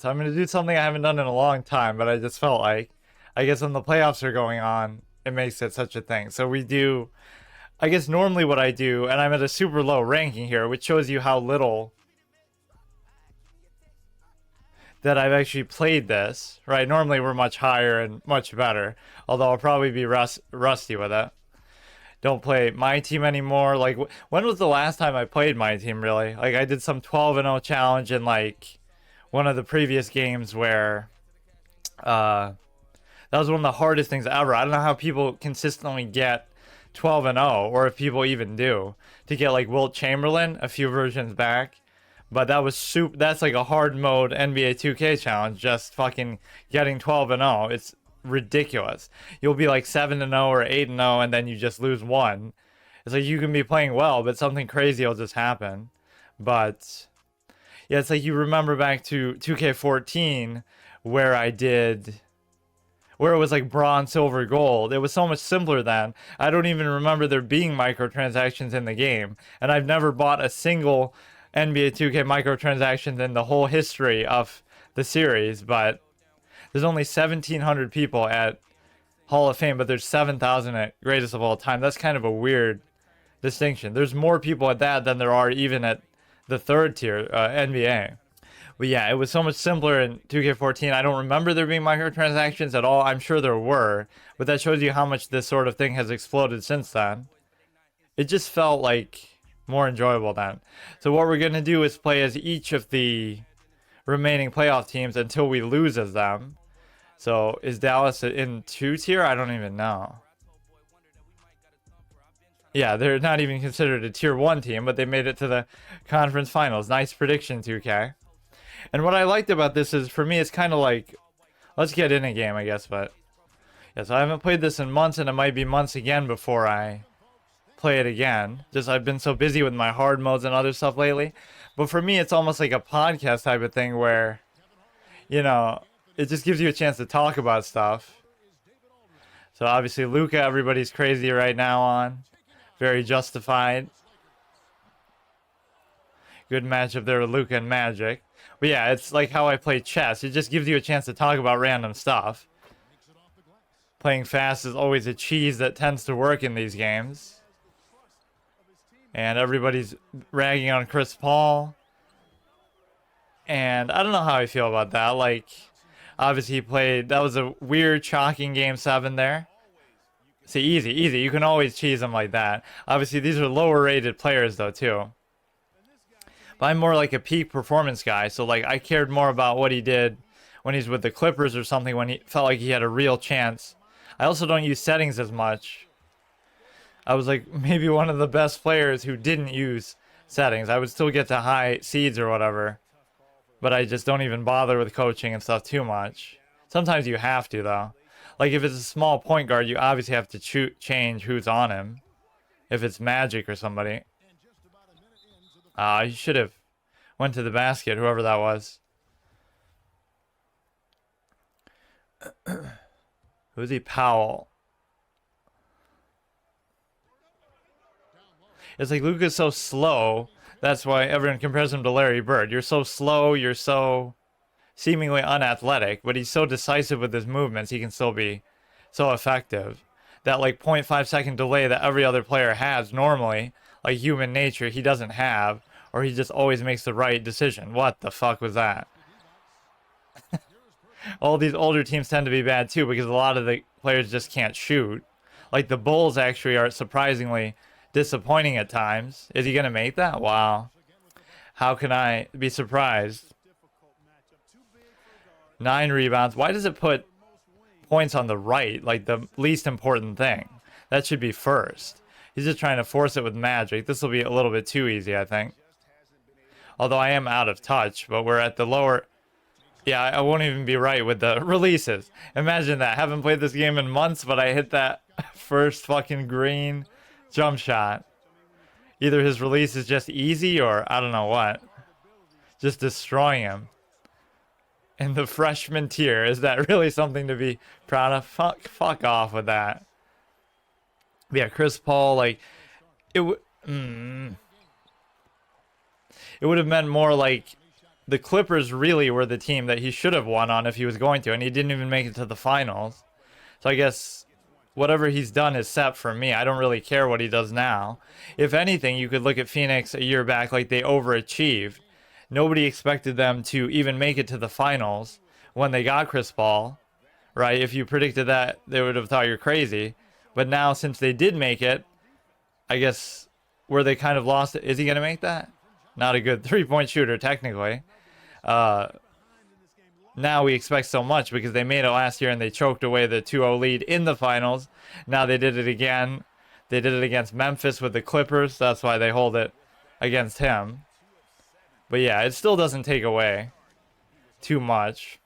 So I'm going to do something I haven't done in a long time, but I just felt like, I guess when the playoffs are going on, it makes it such a thing. So we do, I guess normally what I do, and I'm at a super low ranking here, which shows you how little that I've actually played this, right? Normally we're much higher and much better, although I'll probably be rusty with it. Don't play my team anymore. Like, when was the last time I played my team, really? Like, I did some 12 and 0 challenge in, like, one of the previous games where, that was one of the hardest things ever. I don't know how people consistently get 12 and 0, or if people even do, to get, like, Wilt Chamberlain a few versions back. But that was that's like a hard mode NBA 2K challenge, just fucking getting 12 and 0. It's ridiculous. You'll be like 7 and 0 or 8 and 0 and then you just lose one. It's like you can be playing well, but something crazy will just happen. But yeah, it's like you remember back to 2K14 where where it was like bronze, silver, gold. It was so much simpler then. I don't even remember there being microtransactions in the game, and I've never bought a single NBA 2K microtransactions in the whole history of the series, but there's only 1,700 people at Hall of Fame, but there's 7,000 at greatest of all time. That's kind of a weird distinction. There's more people at that than there are even at the third tier, NBA. But yeah, it was so much simpler in 2K14. I don't remember there being microtransactions at all. I'm sure there were, but that shows you how much this sort of thing has exploded since then. It just felt like more enjoyable then. So what we're going to do is play as each of the remaining playoff teams until we lose as them. So is Dallas in 2 tier? I don't even know. Yeah, they're not even considered a tier 1 team, but they made it to the conference finals. Nice prediction, 2K. And what I liked about this is, for me, it's kind of like, let's get in a game, I guess, but yeah, so I haven't played this in months, and it might be months again before I play it again. Just I've been so busy with my hard modes and other stuff lately. But for me, it's almost like a podcast type of thing where, you know, it just gives you a chance to talk about stuff. So obviously Luka, everybody's crazy right now on. Very justified. Good matchup there with Luka and Magic. But yeah, it's like how I play chess. It just gives you a chance to talk about random stuff. Playing fast is always a cheese that tends to work in these games. And everybody's ragging on Chris Paul. And I don't know how I feel about that. Like, obviously he played, that was a weird, shocking game 7 there. See, easy. You can always cheese them like that. Obviously, these are lower rated players, though, too. But I'm more like a peak performance guy. So, like, I cared more about what he did when he's with the Clippers or something, when he felt like he had a real chance. I also don't use settings as much. I was like maybe one of the best players who didn't use settings. I would still get to high seeds or whatever, but I just don't even bother with coaching and stuff too much. Sometimes you have to, though. Like if it's a small point guard, you obviously have to change who's on him. If it's Magic or somebody. You should have went to the basket, whoever that was. Who's he? Powell. It's like Luka's so slow. That's why everyone compares him to Larry Bird. You're so slow. You're so seemingly unathletic, but he's so decisive with his movements. He can still be so effective. That like 0.5 second delay that every other player has normally, like human nature, he doesn't have, or he just always makes the right decision. What the fuck was that? All these older teams tend to be bad too because a lot of the players just can't shoot. Like the Bulls actually are surprisingly disappointing at times. Is he going to make that? Wow. How can I be surprised? 9 rebounds. Why does it put points on the right, like the least important thing? That should be first. He's just trying to force it with Magic. This will be a little bit too easy, I think. Although I am out of touch, but we're at the lower... Yeah, I won't even be right with the releases. Imagine that. Haven't played this game in months, but I hit that first fucking green jump shot. Either his release is just easy or I don't know what. Just destroying him. In the freshman tier, is that really something to be proud of? Fuck off with that. Yeah, Chris Paul, like, it would have meant more like the Clippers really were the team that he should have won on if he was going to, and he didn't even make it to the finals. So I guess whatever he's done is set for me. I don't really care what he does now. If anything, you could look at Phoenix a year back, like they overachieved. Nobody expected them to even make it to the finals when they got Chris Paul, right? If you predicted that, they would have thought you're crazy. But now, since they did make it, I guess where they kind of lost it, is he going to make that? Not a good three-point shooter, technically. Now we expect so much because they made it last year and they choked away the 2-0 lead in the finals. Now they did it again. They did it against Memphis with the Clippers. That's why they hold it against him. But yeah, it still doesn't take away too much.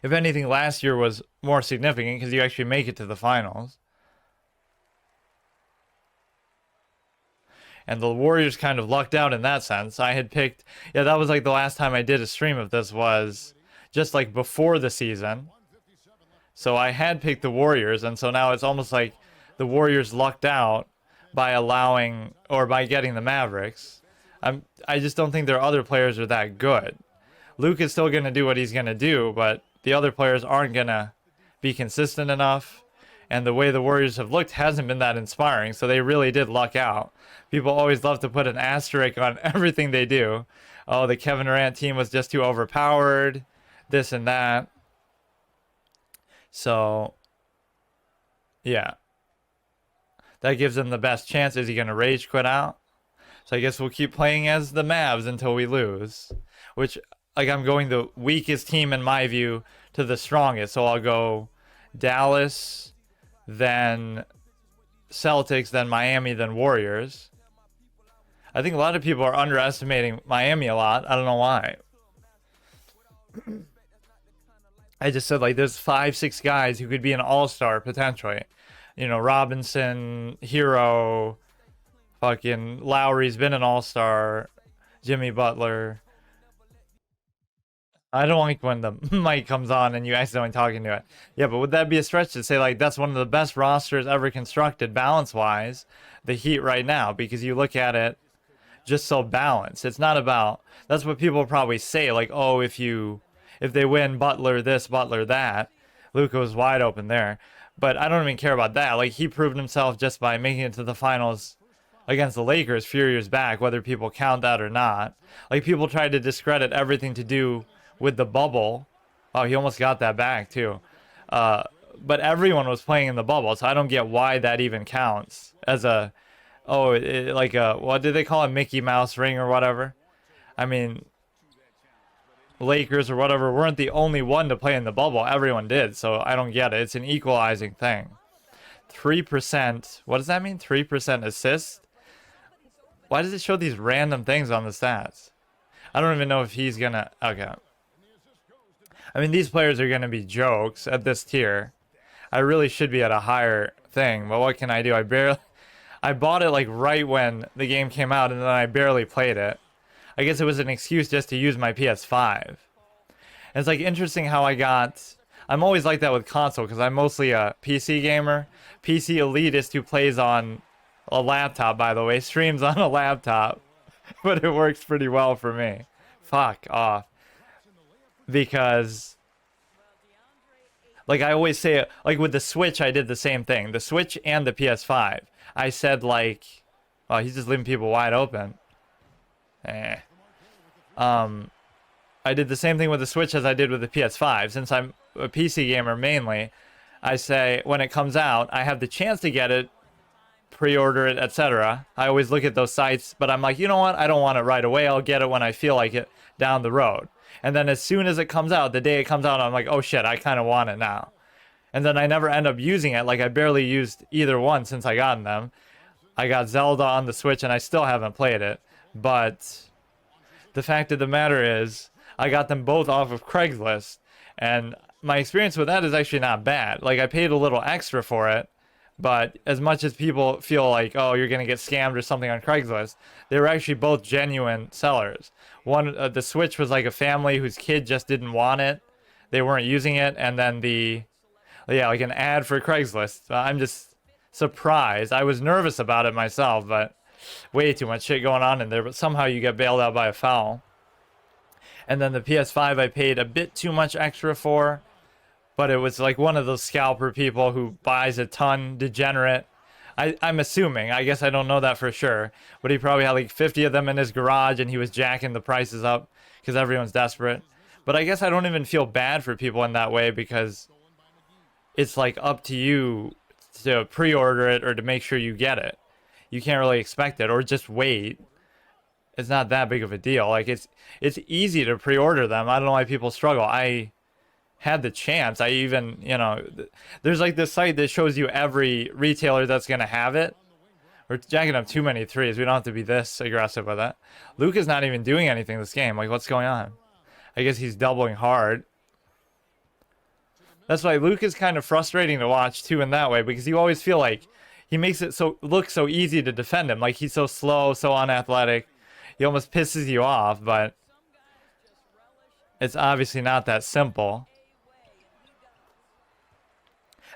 If anything, last year was more significant because you actually make it to the finals. And the Warriors kind of lucked out in that sense. I had picked, yeah, that was like the last time I did a stream of this was just like before the season. So I had picked the Warriors, and so now it's almost like the Warriors lucked out by allowing or by getting the Mavericks. I just don't think their other players are that good. Luke is still going to do what he's going to do, but the other players aren't going to be consistent enough. And the way the Warriors have looked hasn't been that inspiring, so they really did luck out. People always love to put an asterisk on everything they do. Oh, the Kevin Durant team was just too overpowered, this and that. So, yeah. That gives them the best chance. Is he going to rage quit out? So I guess we'll keep playing as the Mavs until we lose. Which, like, I'm going the weakest team in my view to the strongest. So I'll go Dallas, then Celtics, then Miami, then Warriors. I think a lot of people are underestimating Miami a lot. I don't know why. I just said, like, there's 5-6 guys who could be an all-star potentially. You know, Robinson, Hero, fucking Lowry's been an all-star, Jimmy Butler. I don't like when the mic comes on and you accidentally talk into it. Yeah, but would that be a stretch to say, like, that's one of the best rosters ever constructed balance-wise, the Heat right now? Because you look at it just so balanced. It's not about, that's what people probably say, like, oh, if they win Butler this, Butler that, Luka was wide open there. But I don't even care about that. Like, he proved himself just by making it to the finals against the Lakers a few years back, whether people count that or not. Like, people tried to discredit everything to do with the bubble. Oh, he almost got that back too. But everyone was playing in the bubble, so I don't get why that even counts as a, like a, what did they call it, Mickey Mouse ring or whatever? I mean, Lakers or whatever weren't the only one to play in the bubble. Everyone did, so I don't get it. It's an equalizing thing. 3%, what does that mean? 3% assist? Why does it show these random things on the stats? I don't even know if he's gonna, okay. I mean, these players are going to be jokes at this tier. I really should be at a higher thing, but what can I do? I bought it like right when the game came out, and then I barely played it. I guess it was an excuse just to use my PS5. And it's like interesting how I'm always like that with console because I'm mostly a PC gamer. PC elitist who plays on a laptop, by the way, streams on a laptop, but it works pretty well for me. Fuck off. Because, like I always say, like with the Switch, I did the same thing. The Switch and the PS5. I said, like, oh, he's just leaving people wide open. I did the same thing with the Switch as I did with the PS5. Since I'm a PC gamer mainly, I say when it comes out, I have the chance to get it, pre-order it, etc. I always look at those sites, but I'm like, you know what? I don't want it right away. I'll get it when I feel like it down the road. And then as soon as it comes out, the day it comes out, I'm like, oh shit, I kind of want it now. And then I never end up using it. Like, I barely used either one since I got them. I got Zelda on the Switch and I still haven't played it. But the fact of the matter is, I got them both off of Craigslist. And my experience with that is actually not bad. Like, I paid a little extra for it. But as much as people feel like, oh, you're going to get scammed or something on Craigslist, they were actually both genuine sellers. One, the Switch was like a family whose kid just didn't want it. They weren't using it. And then like an ad for Craigslist. I'm just surprised. I was nervous about it myself, but way too much shit going on in there. But somehow you get bailed out by a foul. And then the PS5 I paid a bit too much extra for, but it was like one of those scalper people who buys a ton, degenerate. I'm assuming, I guess I don't know that for sure, but he probably had like 50 of them in his garage and he was jacking the prices up because everyone's desperate. But I guess I don't even feel bad for people in that way because it's like up to you to pre-order it or to make sure you get it. You can't really expect it or just wait. It's not that big of a deal. Like it's easy to pre-order them. I don't know why people struggle. I had the chance. I even, there's like this site that shows you every retailer that's going to have it. We're jacking up too many threes. We don't have to be this aggressive with it. Luke is not even doing anything this game. Like, what's going on? I guess he's doubling hard. That's why Luke is kind of frustrating to watch too in that way, because you always feel like he makes it look so easy to defend him. Like he's so slow, so unathletic. He almost pisses you off, but it's obviously not that simple.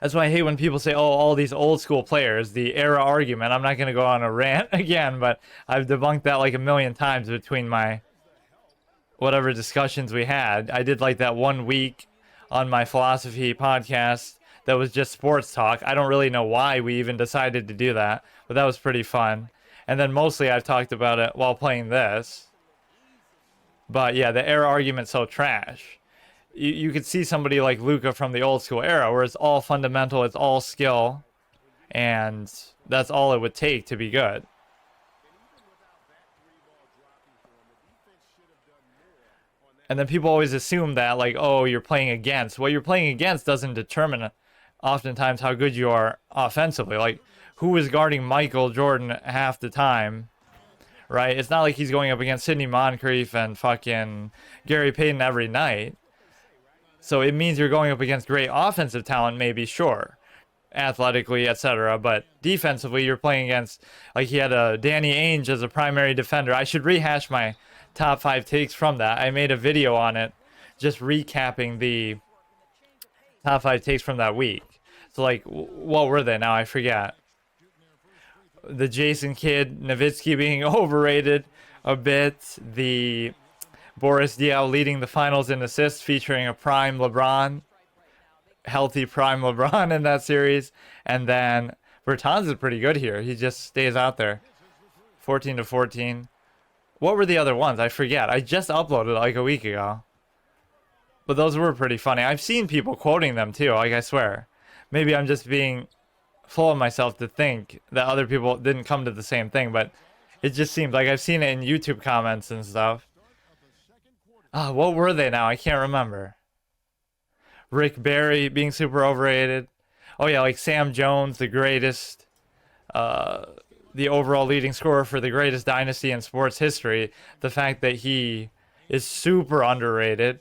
That's why I hate when people say, oh, all these old school players, the era argument. I'm not going to go on a rant again, but I've debunked that like a million times between my whatever discussions we had. I did like that 1 week on my philosophy podcast that was just sports talk. I don't really know why we even decided to do that, but that was pretty fun. And then mostly I've talked about it while playing this. But yeah, the era argument's so trash. You could see somebody like Luka from the old school era where it's all fundamental, it's all skill, and that's all it would take to be good. And then people always assume that, like, oh, you're playing against. What you're playing against doesn't determine oftentimes how good you are offensively. Like, who is guarding Michael Jordan half the time, right? It's not like he's going up against Sidney Moncrief and fucking Gary Payton every night. So it means you're going up against great offensive talent, maybe, sure, athletically, etc. But defensively, you're playing against, like, he had a Danny Ainge as a primary defender. I should rehash my top 5 takes from that. I made a video on it, just recapping the top 5 takes from that week. So, like, what were they now? I forget. The Jason Kidd, Nowitzki being overrated a bit. The Boris Diaw leading the finals in assists, featuring a prime LeBron, healthy prime LeBron in that series. And then Bertans is pretty good here. He just stays out there. 14-14. What were the other ones? I forget. I just uploaded like a week ago. But those were pretty funny. I've seen people quoting them too, like I swear. Maybe I'm just being full of myself to think that other people didn't come to the same thing, but it just seems like I've seen it in YouTube comments and stuff. What were they now? I can't remember. Rick Barry being super overrated. Oh yeah, like Sam Jones, the greatest, the overall leading scorer for the greatest dynasty in sports history. The fact that he is super underrated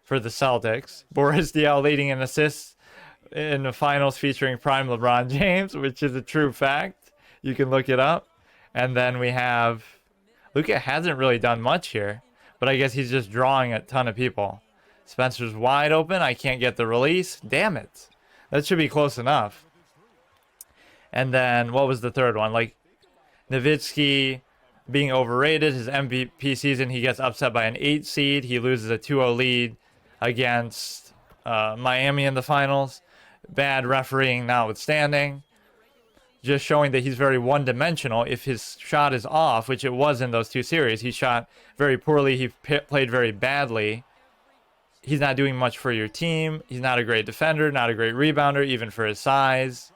for the Celtics. Boris Diaw leading in assists in the finals featuring prime LeBron James, which is a true fact. You can look it up. And then we have Luka hasn't really done much here, but I guess he's just drawing a ton of people. Spencer's wide open. I can't get the release. Damn it. That should be close enough. And then what was the third one? Like Nowitzki being overrated. His MVP season, he gets upset by an 8 seed. He loses a 2-0 lead against Miami in the finals. Bad refereeing notwithstanding. Just showing that he's very one-dimensional. If his shot is off, which it was in those 2 series, he shot very poorly. He played very badly. He's not doing much for your team. He's not a great defender, not a great rebounder, even for his size.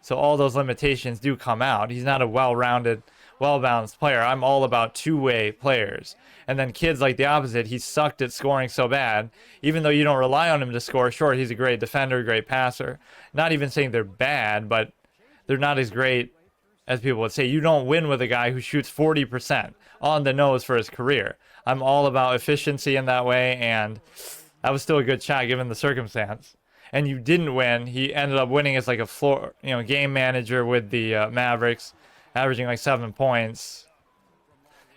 So all those limitations do come out. He's not a well-rounded, well-balanced player. I'm all about two-way players. And then kids like the opposite, he sucked at scoring so bad. Even though you don't rely on him to score, sure, he's a great defender, great passer. Not even saying they're bad, but they're not as great as people would say. You don't win with a guy who shoots 40% on the nose for his career. I'm all about efficiency in that way, and that was still a good shot given the circumstance. And you didn't win. He ended up winning as like a floor, game manager with the Mavericks, averaging like 7 points.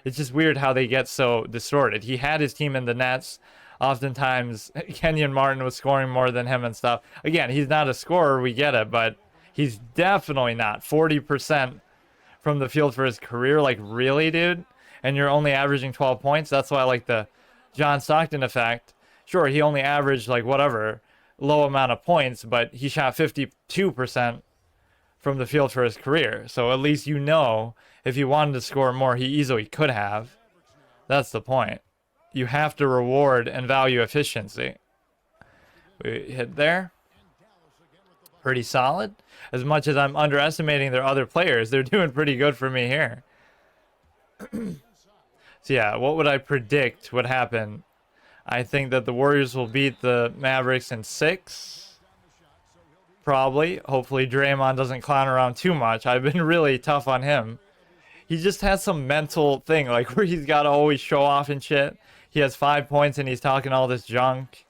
It's just weird how they get so distorted. He had his team in the nets. Oftentimes, Kenyon Martin was scoring more than him and stuff. Again, he's not a scorer, we get it, but he's definitely not 40% from the field for his career. Like, really, dude? And you're only averaging 12 points? That's why, like, the John Stockton effect. Sure, he only averaged like whatever low amount of points, but he shot 52% from the field for his career. So at least if he wanted to score more, he easily could have. That's the point. You have to reward and value efficiency. We hit there. Pretty solid. As much as I'm underestimating their other players, they're doing pretty good for me here. So yeah, what would I predict would happen? I think that the Warriors will beat the Mavericks in 6. Probably. Hopefully Draymond doesn't clown around too much. I've been really tough on him. He just has some mental thing, like where he's got to always show off and shit. He has 5 points and he's talking all this junk.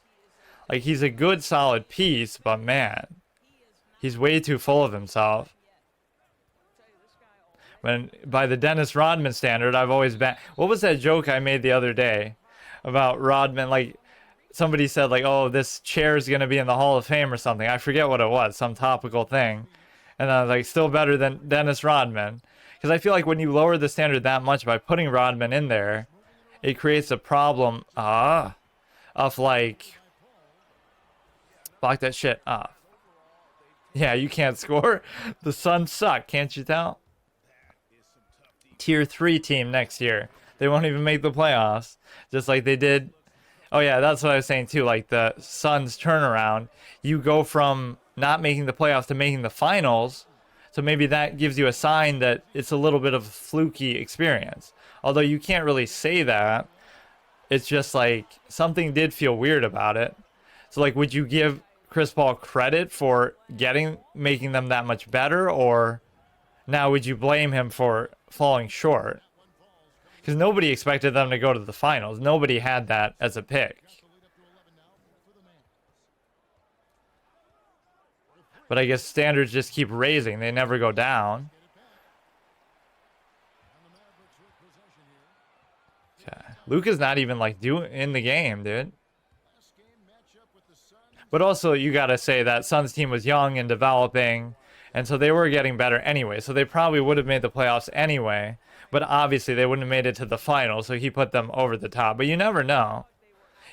Like, he's a good, solid piece, but man, he's way too full of himself. When by the Dennis Rodman standard, I've always been. What was that joke I made the other day about Rodman? Like, somebody said, like, oh, this chair is going to be in the Hall of Fame or something. I forget what it was, some topical thing. And I was like, still better than Dennis Rodman. Because I feel like when you lower the standard that much by putting Rodman in there, it creates a problem of like, block that shit off. Yeah, you can't score. The Suns suck, can't you tell? Tier 3 team next year. They won't even make the playoffs. Just like they did. Oh yeah, that's what I was saying too. Like the Suns turnaround. You go from not making the playoffs to making the finals. So maybe that gives you a sign that it's a little bit of a fluky experience. Although you can't really say that. It's just like something did feel weird about it. So like, would you give Chris Paul credit for making them that much better, or now would you blame him for falling short? Because nobody expected them to go to the finals. Nobody had that as a pick. But I guess standards just keep raising. They never go down. Okay. Luka's not even like in the game, dude. But also, you gotta say that Suns team was young and developing, and so they were getting better anyway. So they probably would have made the playoffs anyway. But obviously, they wouldn't have made it to the finals, so he put them over the top. But you never know.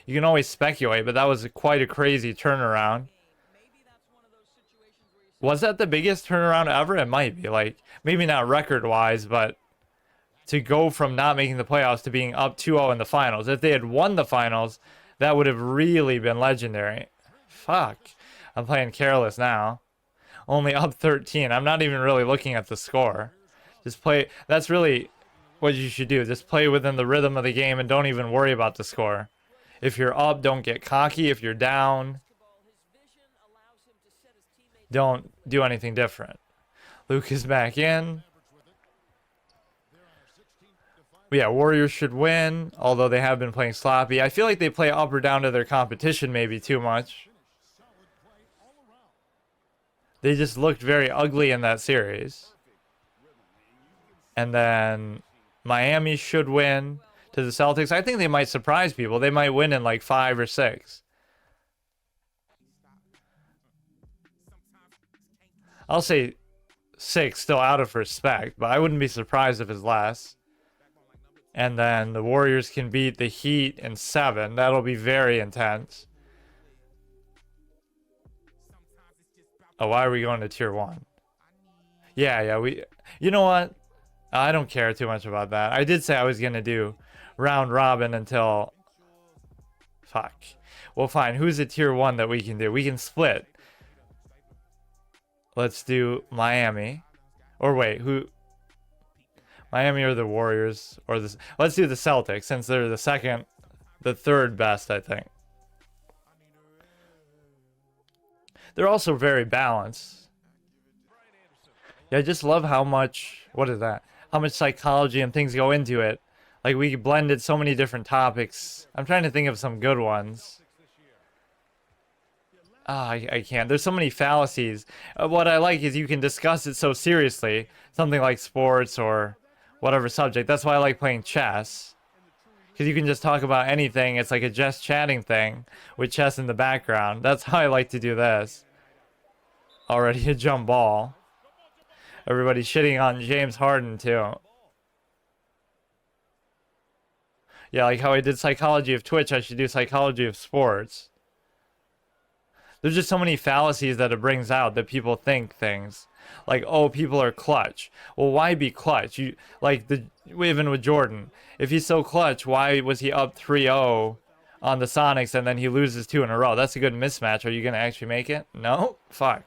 You can always speculate, but that was quite a crazy turnaround. Was that the biggest turnaround ever? It might be. Like, maybe not record-wise, but to go from not making the playoffs to being up 2-0 in the finals. If they had won the finals, that would have really been legendary. Fuck. I'm playing careless now. Only up 13. I'm not even really looking at the score. Just play. That's really what you should do. Just play within the rhythm of the game and don't even worry about the score. If you're up, don't get cocky. If you're down, don't do anything different. Luke is back in. But yeah, Warriors should win, although they have been playing sloppy. I feel like they play up or down to their competition maybe too much. They just looked very ugly in that series. And then Miami should win to the Celtics. I think they might surprise people. They might win in like 5 or 6. I'll say 6 still out of respect, but I wouldn't be surprised if it's less. And then the Warriors can beat the Heat in 7. That'll be very intense. Oh, why are we going to tier 1? Yeah, you know what? I don't care too much about that. I did say I was going to do round robin until... Fuck. Well, fine. Who's a tier 1 that we can do? We can split. Let's do Miami. Or wait, who... Miami or the Warriors? Or the... Let's do the Celtics, since they're the third best, I think. They're also very balanced. Yeah, I just love how much... What is that? How much psychology and things go into it. Like, we blended so many different topics. I'm trying to think of some good ones. I can't. There's so many fallacies. What I like is you can discuss it so seriously. Something like sports or whatever subject. That's why I like playing chess. Because you can just talk about anything. It's like a just chatting thing with chess in the background. That's how I like to do this. Already a jump ball. Everybody's shitting on James Harden too. Yeah, like how I did psychology of Twitch, I should do psychology of sports. There's just so many fallacies that it brings out that people think things. Like, oh, people are clutch. Well, why be clutch? You like the even with Jordan. If he's so clutch, why was he up 3-0 on the Sonics and then he loses 2 in a row? That's a good mismatch. Are you gonna actually make it? No? Fuck.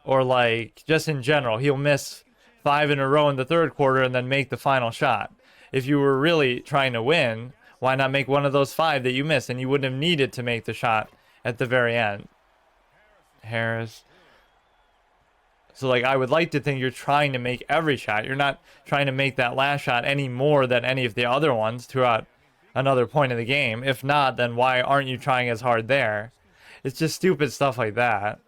Or like just in general, he'll miss 5 in a row in the third quarter and then make the final shot. If you were really trying to win, why not make one of those 5 that you missed and you wouldn't have needed to make the shot at the very end? Harris. So like I would like to think you're trying to make every shot. You're not trying to make that last shot any more than any of the other ones throughout another point of the game. If not, then why aren't you trying as hard there? It's just stupid stuff like that.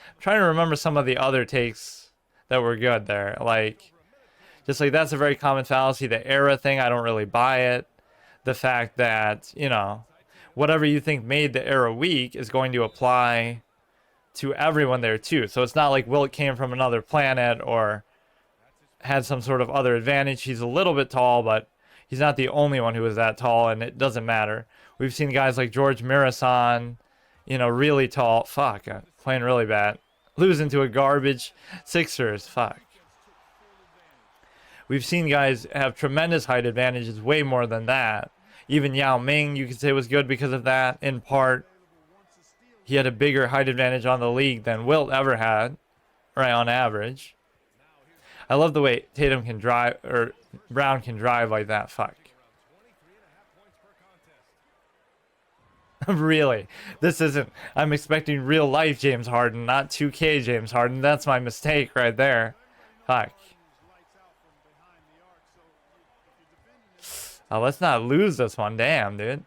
I'm trying to remember some of the other takes that were good there. Like just like that's a very common fallacy. The era thing, I don't really buy it. The fact that, you know, whatever you think made the era weak is going to apply to everyone there too. So it's not like Wilt came from another planet or had some sort of other advantage. He's a little bit tall, but he's not the only one who is that tall, and it doesn't matter. We've seen guys like George Mirasan, you know, really tall. Fuck, playing really bad. Losing to a garbage Sixers. Fuck. We've seen guys have tremendous height advantages, way more than that. Even Yao Ming, you could say, was good because of that, in part. He had a bigger height advantage on the league than Wilt ever had, right, on average. I love the way Tatum can drive, or Brown can drive like that. Fuck. Really? This isn't... I'm expecting real life James Harden, not 2K James Harden. That's my mistake right there. Fuck. Oh, let's not lose this one. Damn, dude.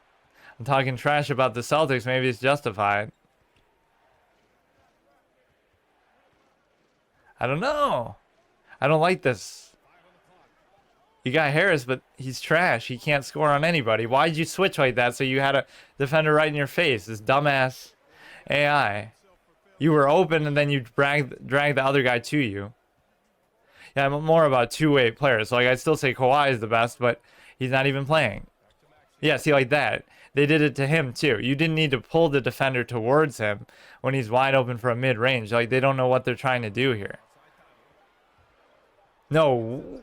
I'm talking trash about the Celtics. Maybe it's justified. I don't know. I don't like this. You got Harris, but he's trash. He can't score on anybody. Why'd you switch like that so you had a defender right in your face? This dumbass AI. You were open and then you dragged the other guy to you. Yeah, I'm more about two-way players. So like I'd still say Kawhi is the best, but he's not even playing. Yeah, see, like that. They did it to him too. You didn't need to pull the defender towards him when he's wide open for a mid-range. Like they don't know what they're trying to do here. No.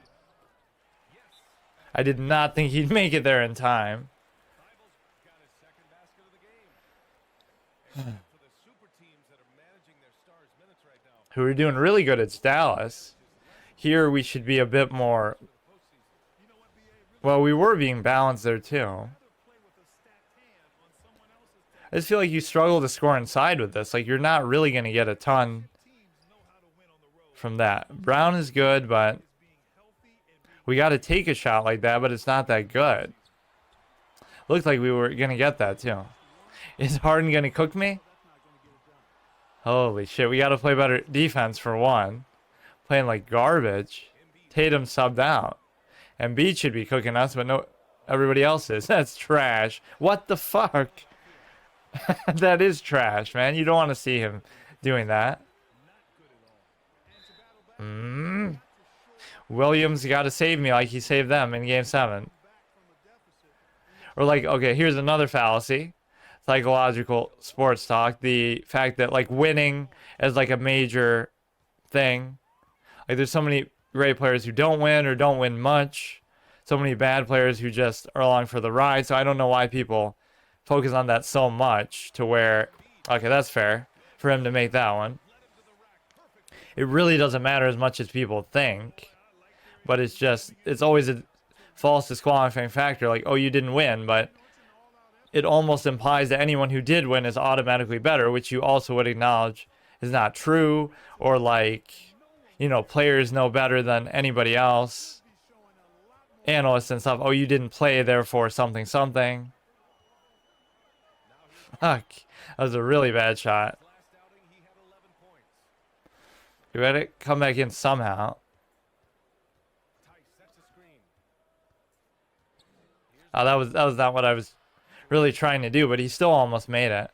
I did not think he'd make it there in time. Who are doing really good, it's Dallas. Here we should be a bit more... Well, we were being balanced there too. I just feel like you struggle to score inside with this. Like, you're not really going to get a ton from that. Brown is good, but we got to take a shot like that, but it's not that good. Looked like we were going to get that too. Is Harden going to cook me? Holy shit, we got to play better defense for one. Playing like garbage. Tatum subbed out. Embiid should be cooking us, but no, everybody else is. That's trash. What the fuck? That is trash, man. You don't want to see him doing that. Williams got to save me like he saved them in Game 7. Or like, okay, here's another fallacy. Psychological sports talk. The fact that like winning is like a major thing. Like there's so many great players who don't win or don't win much. So many bad players who just are along for the ride. So I don't know why people focus on that so much to where, okay, that's fair for him to make that one. It really doesn't matter as much as people think. But it's just, it's always a false disqualifying factor. Like, oh, you didn't win, but it almost implies that anyone who did win is automatically better, which you also would acknowledge is not true. Or like, you know, players know better than anybody else. Analysts and stuff. Oh, you didn't play, therefore something, something. Fuck. That was a really bad shot. You ready? Come back in somehow. Oh, that was not what I was really trying to do, but he still almost made it.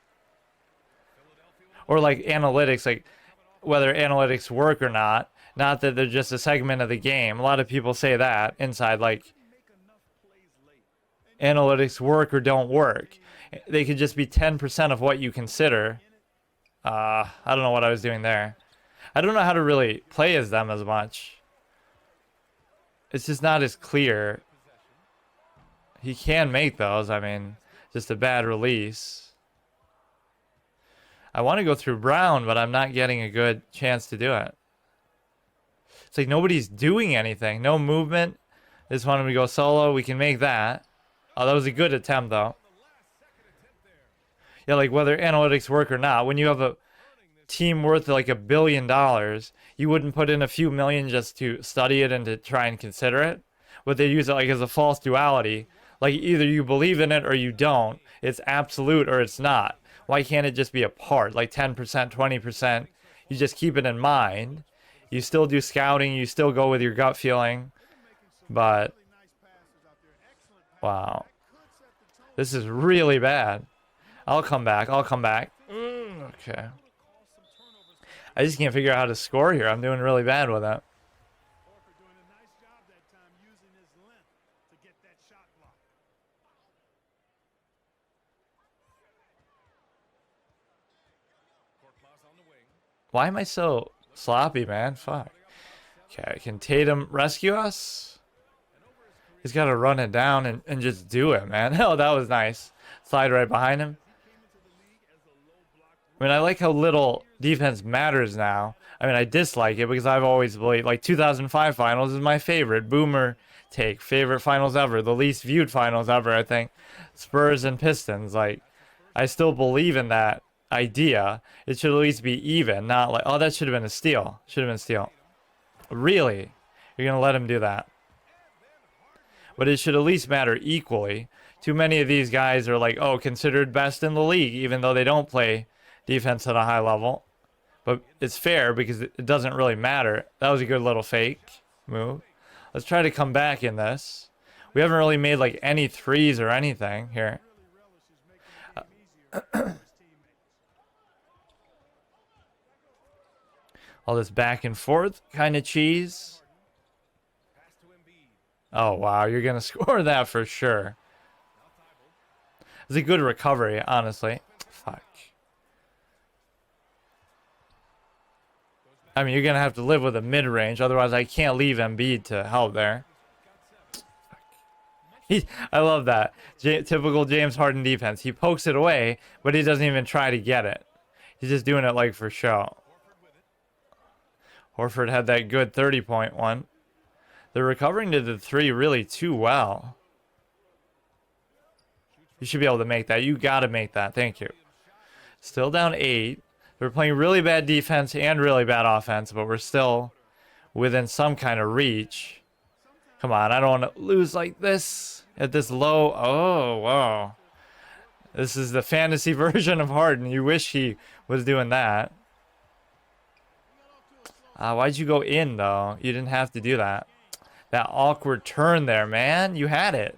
Or like analytics, like whether analytics work or not Not that they're just a segment of the game. A lot of people say that inside, like, analytics work or don't work. They could just be 10% of what you consider. I don't know what I was doing there. I don't know how to really play as them as much. It's just not as clear. He can make those. I mean, just a bad release. I want to go through Brown, but I'm not getting a good chance to do it. It's like nobody's doing anything. No movement. They just want him to go solo. We can make that. Oh, that was a good attempt, though. Yeah, like whether analytics work or not, when you have a team worth like $1 billion, you wouldn't put in a few million just to study it and to try and consider it. But they use it like as a false duality. Like either you believe in it or you don't. It's absolute or it's not. Why can't it just be a part? Like 10%, 20%. You just keep it in mind. You still do scouting. You still go with your gut feeling. But, wow. This is really bad. I'll come back. I'll come back. Okay. I just can't figure out how to score here. I'm doing really bad with it. Why am I so sloppy, man? Fuck. Okay, can Tatum rescue us? He's got to run it down and just do it, man. Oh, that was nice. Slide right behind him. I mean, I like how little defense matters now. I mean, I dislike it because I've always believed, like, 2005 finals is my favorite. Boomer take. Favorite finals ever. The least viewed finals ever, I think. Spurs and Pistons. Like, I still believe in that idea. It should at least be even, not like, oh, that should have been a steal. Should have been a steal. Really? You're going to let him do that? But it should at least matter equally. Too many of these guys are like, oh, considered best in the league, even though they don't play defense at a high level. But it's fair because it doesn't really matter. That was a good little fake move. Let's try to come back in this. We haven't really made like any threes or anything here. All this back and forth kind of cheese. Oh, wow. You're going to score that for sure. It's a good recovery, honestly. Fuck. I mean, you're going to have to live with a mid-range. Otherwise, I can't leave Embiid to help there. I love that. Typical James Harden defense. He pokes it away, but he doesn't even try to get it. He's just doing it like for show. Horford had that good 30-point one. They're recovering to the three really too well. You should be able to make that. You got to make that. Thank you. Still down 8. They're playing really bad defense and really bad offense, but we're still within some kind of reach. Come on, I don't want to lose like this at this low. Oh, wow. This is the fantasy version of Harden. You wish he was doing that. Why'd you go in, though? You didn't have to do that. That awkward turn there, man. You had it.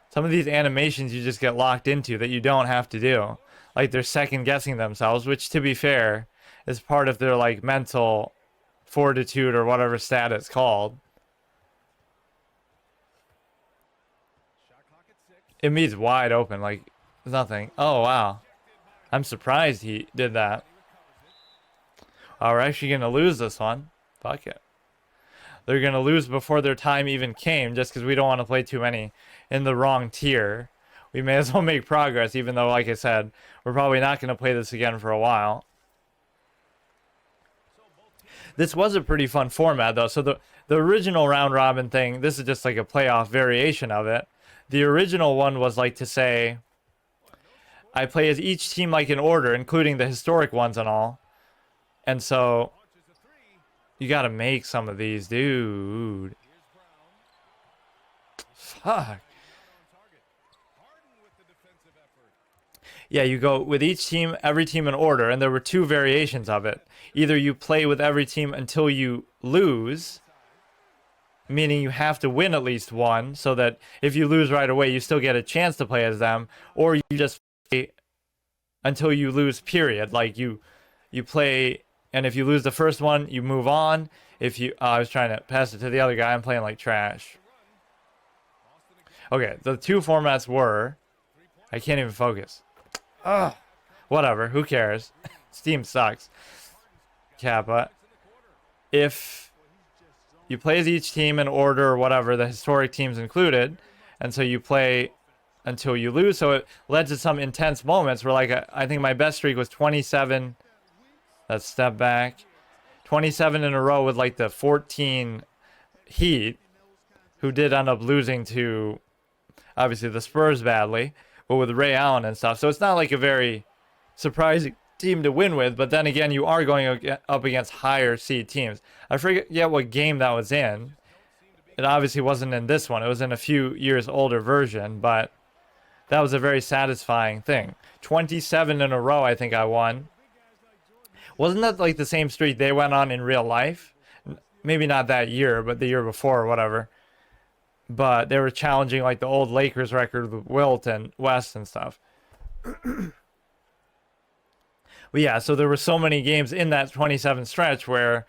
Some of these animations you just get locked into that you don't have to do. Like they're second guessing themselves, which to be fair is part of their like mental fortitude or whatever stat it's called. Embiid's wide open, like nothing. Oh, wow. I'm surprised he did that. Oh, we're actually going to lose this one. Fuck it. They're going to lose before their time even came just because we don't want to play too many in the wrong tier. We may as well make progress, even though, like I said, we're probably not going to play this again for a while. This was a pretty fun format, though. So the original round-robin thing, this is just like a playoff variation of it. The original one was like to say, I play as each team like in order, including the historic ones and all. And so you got to make some of these, dude. Fuck. Yeah, you go with each team, every team in order, and there were 2 variations of it. Either you play with every team until you lose, meaning you have to win at least one, so that if you lose right away, you still get a chance to play as them, or you just play until you lose, period. Like you play And if you lose the first one, you move on. If you, I was trying to pass it to the other guy. I'm playing like trash. Okay, the two formats were, I can't even focus. Ugh. Whatever, who cares? Steam sucks. Kappa. If you play as each team in order or whatever, the historic teams included, and so you play until you lose. So it led to some intense moments where, like, I think my best streak was 27. Let's step back. 27 in a row with like the 14 Heat, who did end up losing to, obviously, the Spurs badly, but with Ray Allen and stuff. So it's not like a very surprising team to win with, but then again, you are going up against higher seed teams. I forget what game that was in. It obviously wasn't in this one. It was in a few years older version, but that was a very satisfying thing. 27 in a row, I think I won. Wasn't that like the same streak they went on in real life? Maybe not that year, but the year before or whatever. But they were challenging like the old Lakers record with Wilt and West and stuff. But yeah, so there were so many games in that 27 stretch where,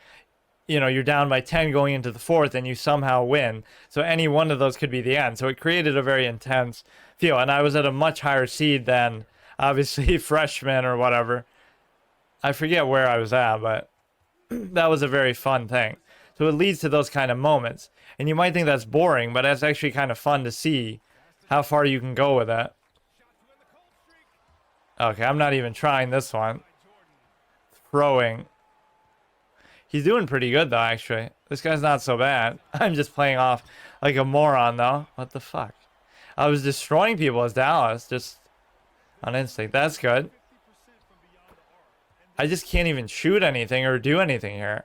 you know, you're down by 10 going into the fourth and you somehow win. So any one of those could be the end. So it created a very intense feel. And I was at a much higher seed than, obviously, freshman or whatever. I forget where I was at, but that was a very fun thing. So it leads to those kind of moments. And you might think that's boring, but it's actually kind of fun to see how far you can go with it. Okay, I'm not even trying this one. Throwing. He's doing pretty good, though, actually. This guy's not so bad. I'm just playing off like a moron, though. What the fuck? I was destroying people as Dallas, just on instinct. That's good. I just can't even shoot anything or do anything here.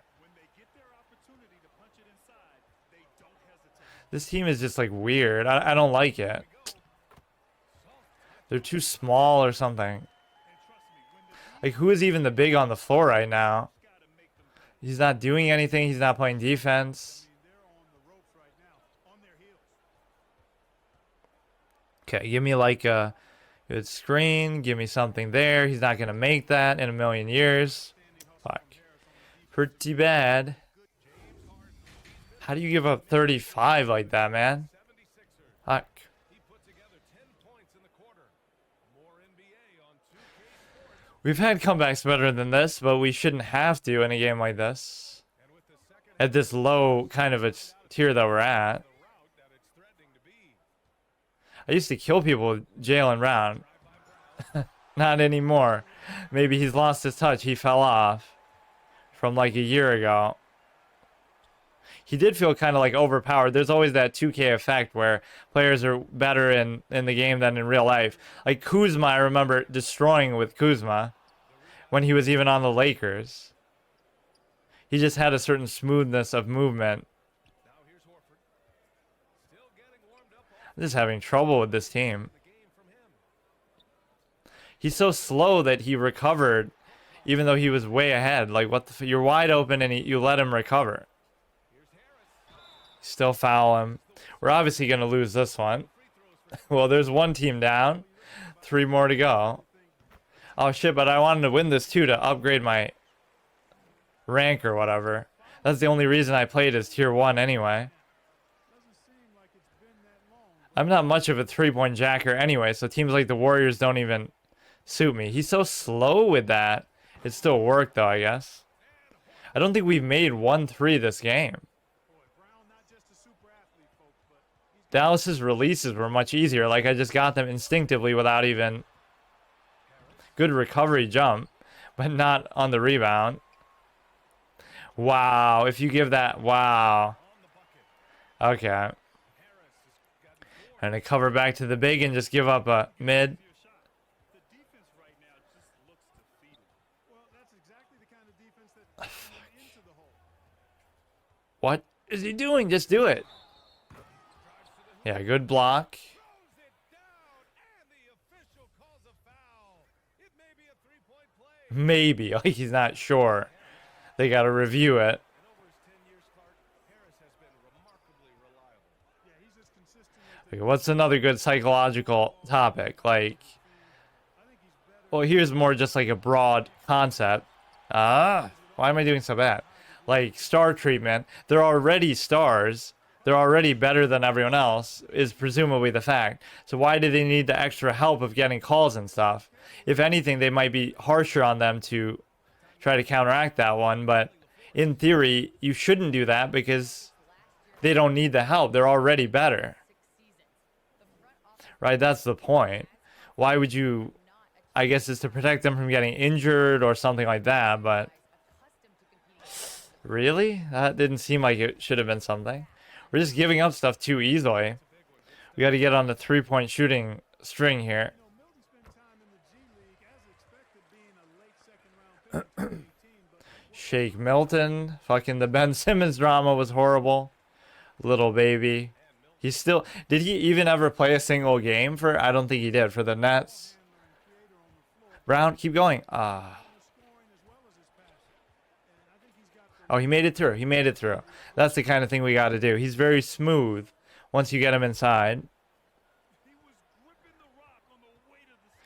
This team is just like weird. I don't like it. They're too small or something. Like, who is even the big on the floor right now? He's not doing anything. He's not playing defense. Okay, give me like a good screen. Give me something there. He's not going to make that in a million years. Fuck. Pretty bad. How do you give up 35 like that, man? Fuck. We've had comebacks better than this, but we shouldn't have to in a game like this. At this low kind of a tier that we're at. I used to kill people with Jaylen Brown. Not anymore. Maybe he's lost his touch. He fell off from like a year ago. He did feel kind of like overpowered. There's always that 2K effect where players are better in the game than in real life. Like Kuzma, I remember destroying with Kuzma when he was even on the Lakers. He just had a certain smoothness of movement. I'm just having trouble with this team. He's so slow that he recovered even though he was way ahead. Like, what the you're wide open and you let him recover. Still foul him. We're obviously going to lose this one. Well, there's one team down. 3 more to go. Oh, shit, but I wanted to win this, too, to upgrade my rank or whatever. That's the only reason I played as Tier 1 anyway. I'm not much of a three-point jacker anyway, so teams like the Warriors don't even suit me. He's so slow with that. It still worked, though, I guess. I don't think we've made 1-3 this game. Dallas's releases were much easier. Like, I just got them instinctively without even... Good recovery jump, but not on the rebound. Wow, if you give that... Wow. Okay. And to cover back to the big and just give up a mid. What is he doing? Just do it. Yeah, good block. Maybe. Like, he's not sure. They got to review it. Okay, what's another good psychological topic? Like, well, here's more just like a broad concept. Why am I doing so bad? Like, star treatment. They're already stars. They're already better than everyone else, is presumably the fact. So why do they need the extra help of getting calls and stuff? If anything, they might be harsher on them to try to counteract that one. But in theory, you shouldn't do that because they don't need the help. They're already better. Right? That's the point. Why would you... I guess it's to protect them from getting injured or something like that, but... Really? That didn't seem like it should have been something. We're just giving up stuff too easily. We got to get on the three-point shooting string here. Shake Milton. Fucking the Ben Simmons drama was horrible. Little baby. He's still... Did he even ever play a single game for... I don't think he did. For the Nets. Brown, keep going. Oh, he made it through. He made it through. That's the kind of thing we got to do. He's very smooth once you get him inside.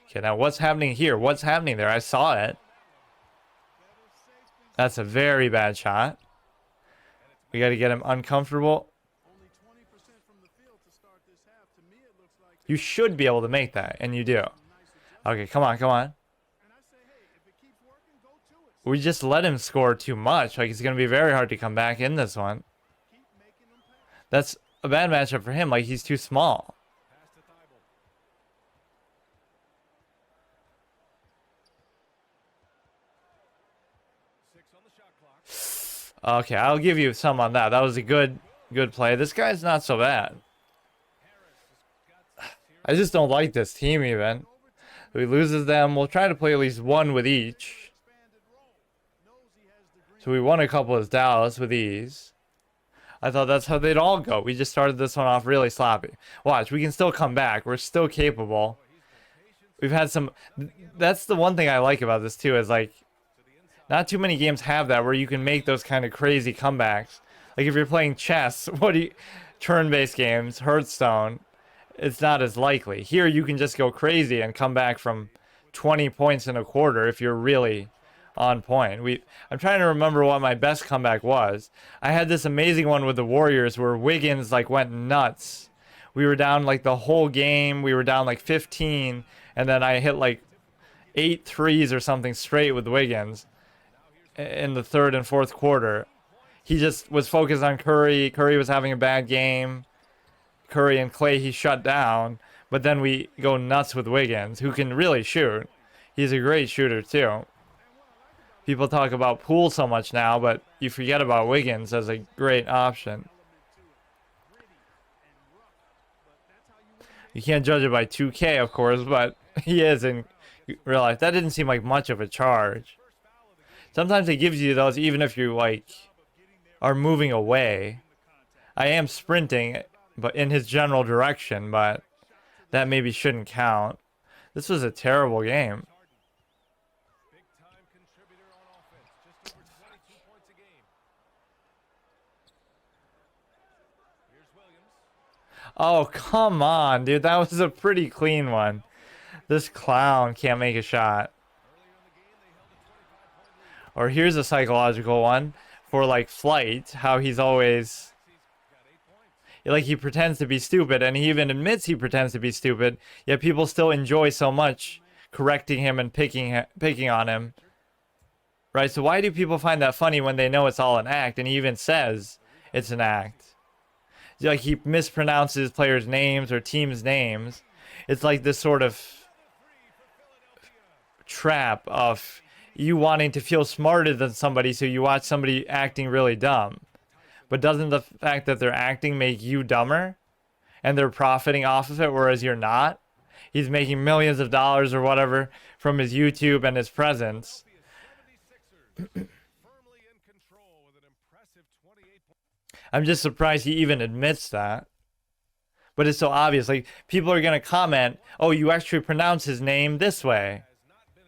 Okay, now what's happening here? What's happening there? I saw it. That's a very bad shot. We got to get him uncomfortable. You should be able to make that, and you do. Okay, come on, come on. We just let him score too much. Like, it's going to be very hard to come back in this one. That's a bad matchup for him. Like, he's too small. Okay, I'll give you some on that. That was a good play. This guy's not so bad. I just don't like this team even. If he loses them, we'll try to play at least one with each. So we won a couple as Dallas with ease. I thought that's how they'd all go. We just started this one off really sloppy. Watch, we can still come back. We're still capable. We've had some... That's the one thing I like about this too, is like... Not too many games have that where you can make those kind of crazy comebacks. Like if you're playing chess, turn-based games, Hearthstone, it's not as likely. Here you can just go crazy and come back from 20 points in a quarter if you're really on point. I'm trying to remember what my best comeback was. I had this amazing one with the Warriors where Wiggins like went nuts. We were down like the whole game. We were down like 15, and then I hit like 8 threes or something straight with Wiggins in the third and fourth quarter. He just was focused on Curry. Curry was having a bad game. Curry and Clay he shut down, but then we go nuts with Wiggins, who can really shoot. He's a great shooter too. People talk about Poole so much now, but you forget about Wiggins as a great option. You can't judge it by 2K, of course, but he is in real life. That didn't seem like much of a charge. Sometimes it gives you those even if you like are moving away. I am sprinting but in his general direction, but that maybe shouldn't count. This was a terrible game. Oh, come on, dude. That was a pretty clean one. This clown can't make a shot. Or here's a psychological one for like Flight, how he's always like he pretends to be stupid, and he even admits he pretends to be stupid, yet people still enjoy so much correcting him and picking on him. Right? So why do people find that funny when they know it's all an act, and he even says it's an act? Like he mispronounces players' names or teams' names. It's like this sort of trap of you wanting to feel smarter than somebody, so you watch somebody acting really dumb. But doesn't the fact that they're acting make you dumber? And they're profiting off of it, whereas you're not? He's making millions of dollars or whatever from his YouTube and his presence. I'm just surprised he even admits that. But it's so obvious. Like, people are going to comment, oh, you actually pronounce his name this way.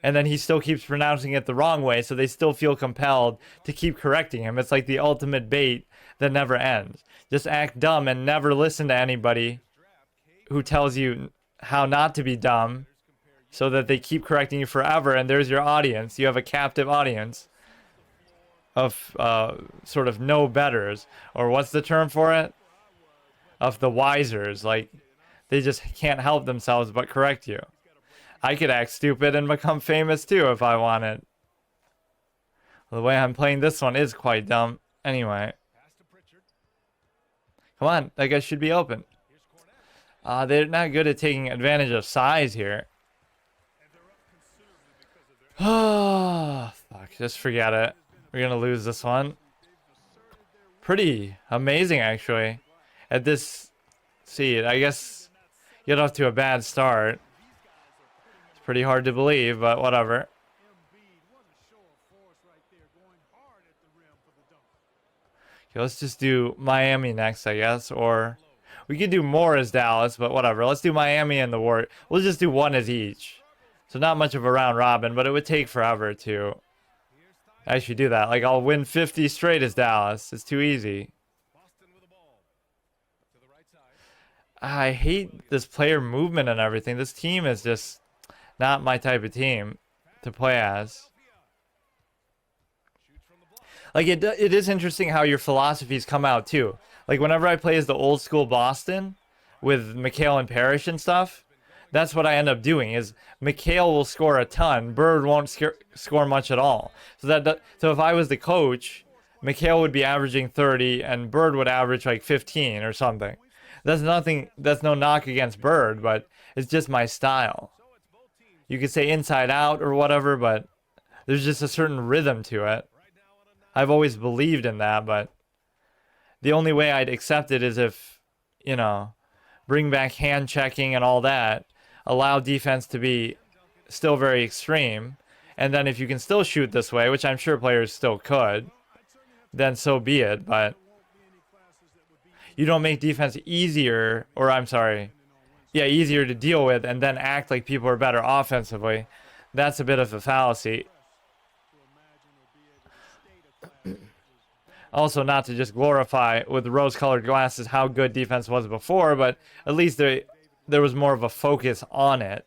And then he still keeps pronouncing it the wrong way, so they still feel compelled to keep correcting him. It's like the ultimate bait that never ends. Just act dumb and never listen to anybody who tells you how not to be dumb, so that they keep correcting you forever, and there's your audience. You have a captive audience. of sort of no betters, or what's the term for it? Of the wisers. Like, they just can't help themselves but correct you. I could act stupid and become famous too if I wanted. The way I'm playing this one is quite dumb. Anyway. Come on, that guy should be open. They're not good at taking advantage of size here. Oh, fuck. Just forget it. We're going to lose this one. Pretty amazing, actually. At this seed, I guess get off to a bad start. It's pretty hard to believe, but whatever. Okay, let's just do Miami next, I guess. Or we could do more as Dallas, but whatever. Let's do Miami and the Warriors. We'll just do one as each. So not much of a round robin, but it would take forever to actually do that. Like, I'll win 50 straight as Dallas. It's too easy. I hate this player movement and everything. This team is just not my type of team to play as. Like, it is interesting how your philosophies come out, too. Like, whenever I play as the old school Boston with McHale and Parrish and stuff, that's what I end up doing, is McHale will score a ton. Bird won't score much at all. So if I was the coach, McHale would be averaging 30 and Bird would average like 15 or something. That's no knock against Bird, but it's just my style. You could say inside out or whatever, but there's just a certain rhythm to it. I've always believed in that, but the only way I'd accept it is if, you know, bring back hand checking and all that, allow defense to be still very extreme, and then if you can still shoot this way, which I'm sure players still could, then so be it, but you don't make defense easier, or I'm sorry, yeah, easier to deal with and then act like people are better offensively. That's a bit of a fallacy. Also, not to just glorify with rose-colored glasses how good defense was before, but at least there was more of a focus on it.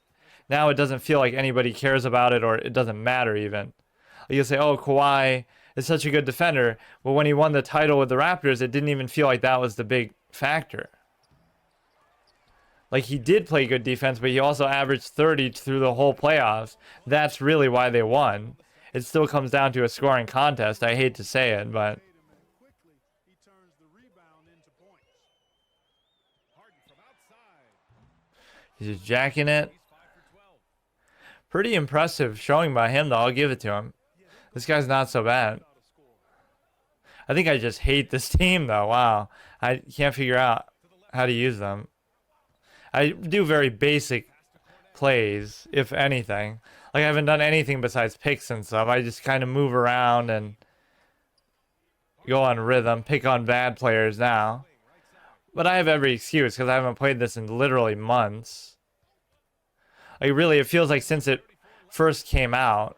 Now it doesn't feel like anybody cares about it, or it doesn't matter even. You say, oh, Kawhi is such a good defender. Well, when he won the title with the Raptors, it didn't even feel like that was the big factor. Like, he did play good defense, but he also averaged 30 through the whole playoffs. That's really why they won. It still comes down to a scoring contest. I hate to say it, but he's just jacking it. Pretty impressive showing by him, though. I'll give it to him. This guy's not so bad. I think I just hate this team, though. Wow. I can't figure out how to use them. I do very basic plays, if anything. Like, I haven't done anything besides picks and stuff. I just kind of move around and go on rhythm, pick on bad players now. But I have every excuse because I haven't played this in literally months. Like, really, it feels like since it first came out.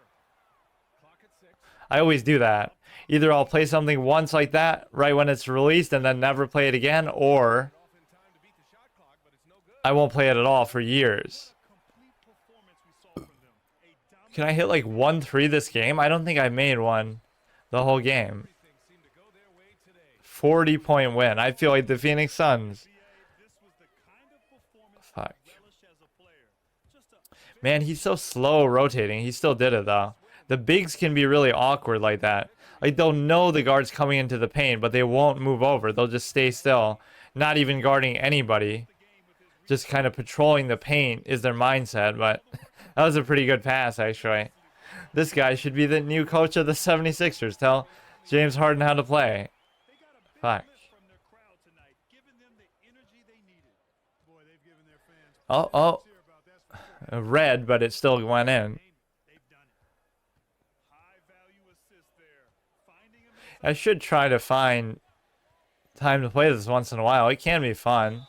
I always do that. Either I'll play something once like that right when it's released and then never play it again, or I won't play it at all for years. Can I hit like 1-3 this game? I don't think I made one the whole game. 40-point win. I feel like the Phoenix Suns. Fuck. Man, he's so slow rotating. He still did it, though. The bigs can be really awkward like that. Like, they'll know the guard's coming into the paint, but they won't move over. They'll just stay still, not even guarding anybody. Just kind of patrolling the paint is their mindset, but that was a pretty good pass, actually. This guy should be the new coach of the 76ers. Tell James Harden how to play. Fuck. Oh. Red, but it still went in. I should try to find time to play this once in a while. It can be fun.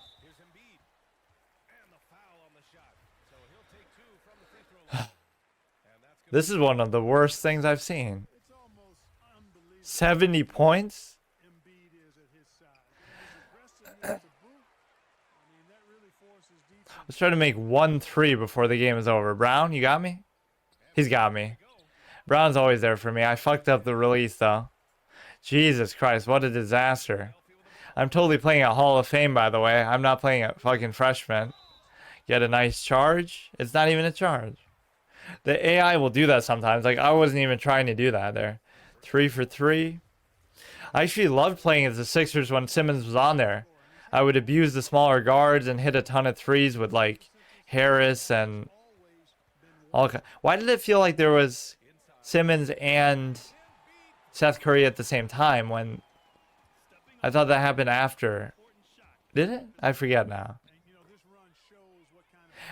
This is one of the worst things I've seen. 70 points? Let's try to make 1-3 before the game is over. Brown, you got me? He's got me. Brown's always there for me. I fucked up the release, though. Jesus Christ, what a disaster. I'm totally playing at Hall of Fame, by the way. I'm not playing at fucking freshman. Get a nice charge. It's not even a charge. The AI will do that sometimes. Like, I wasn't even trying to do that there. 3 for 3. I actually loved playing as the Sixers when Simmons was on there. I would abuse the smaller guards and hit a ton of threes with, like, Harris and all. Why did it feel like there was Simmons and Seth Curry at the same time when I thought that happened after? Did it? I forget now.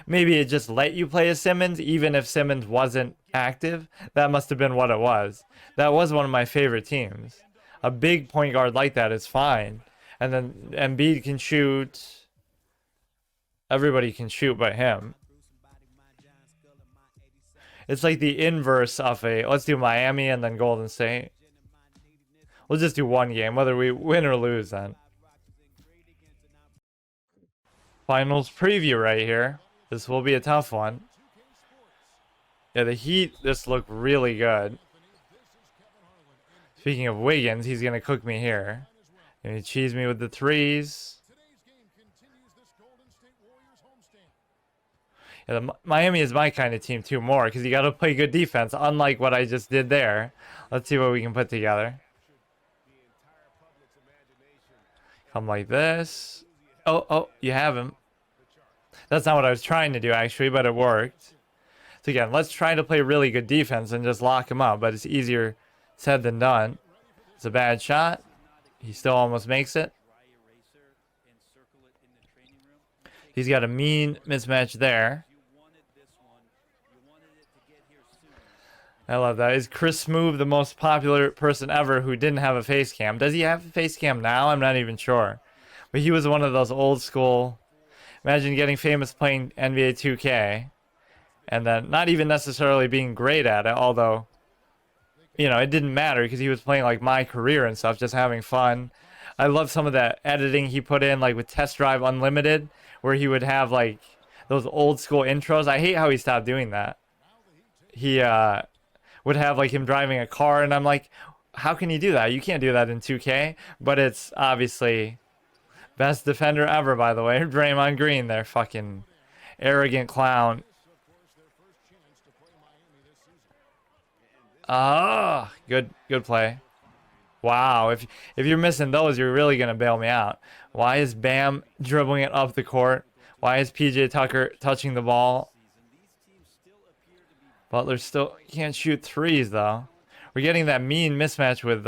Maybe it just let you play as Simmons even if Simmons wasn't active. That must have been what it was. That was one of my favorite teams. A big point guard like that is fine. And then Embiid can shoot. Everybody can shoot but him. It's like the inverse of a, let's do Miami and then Golden State. We'll just do one game, whether we win or lose then. Finals preview right here. This will be a tough one. Yeah, the Heat, this looked really good. Speaking of Wiggins, he's going to cook me here. And he cheese me with the threes. Yeah, Miami is my kind of team too, more, because you got to play good defense, unlike what I just did there. Let's see what we can put together. Come like this. Oh, you have him. That's not what I was trying to do, actually, but it worked. So again, let's try to play really good defense and just lock him up, but it's easier said than done. It's a bad shot. He still almost makes it. He's got a mean mismatch there. I love that. Is Chris Smoove the most popular person ever who didn't have a face cam? Does he have a face cam now? I'm not even sure. But he was one of those old school. Imagine getting famous playing NBA 2K and then not even necessarily being great at it, although, you know, it didn't matter because he was playing like My Career and stuff, just having fun. I love some of that editing he put in, like with Test Drive Unlimited, where he would have like those old school intros. I hate how he stopped doing that. He would have like him driving a car, and I'm like, how can you do that? You can't do that in 2K. But it's obviously best defender ever, by the way. Draymond Green there, fucking arrogant clown. Ah, good play. Wow, if you're missing those, you're really gonna bail me out. Why is Bam dribbling it up the court? Why is PJ Tucker touching the ball? Butler still can't shoot threes though. We're getting that mean mismatch with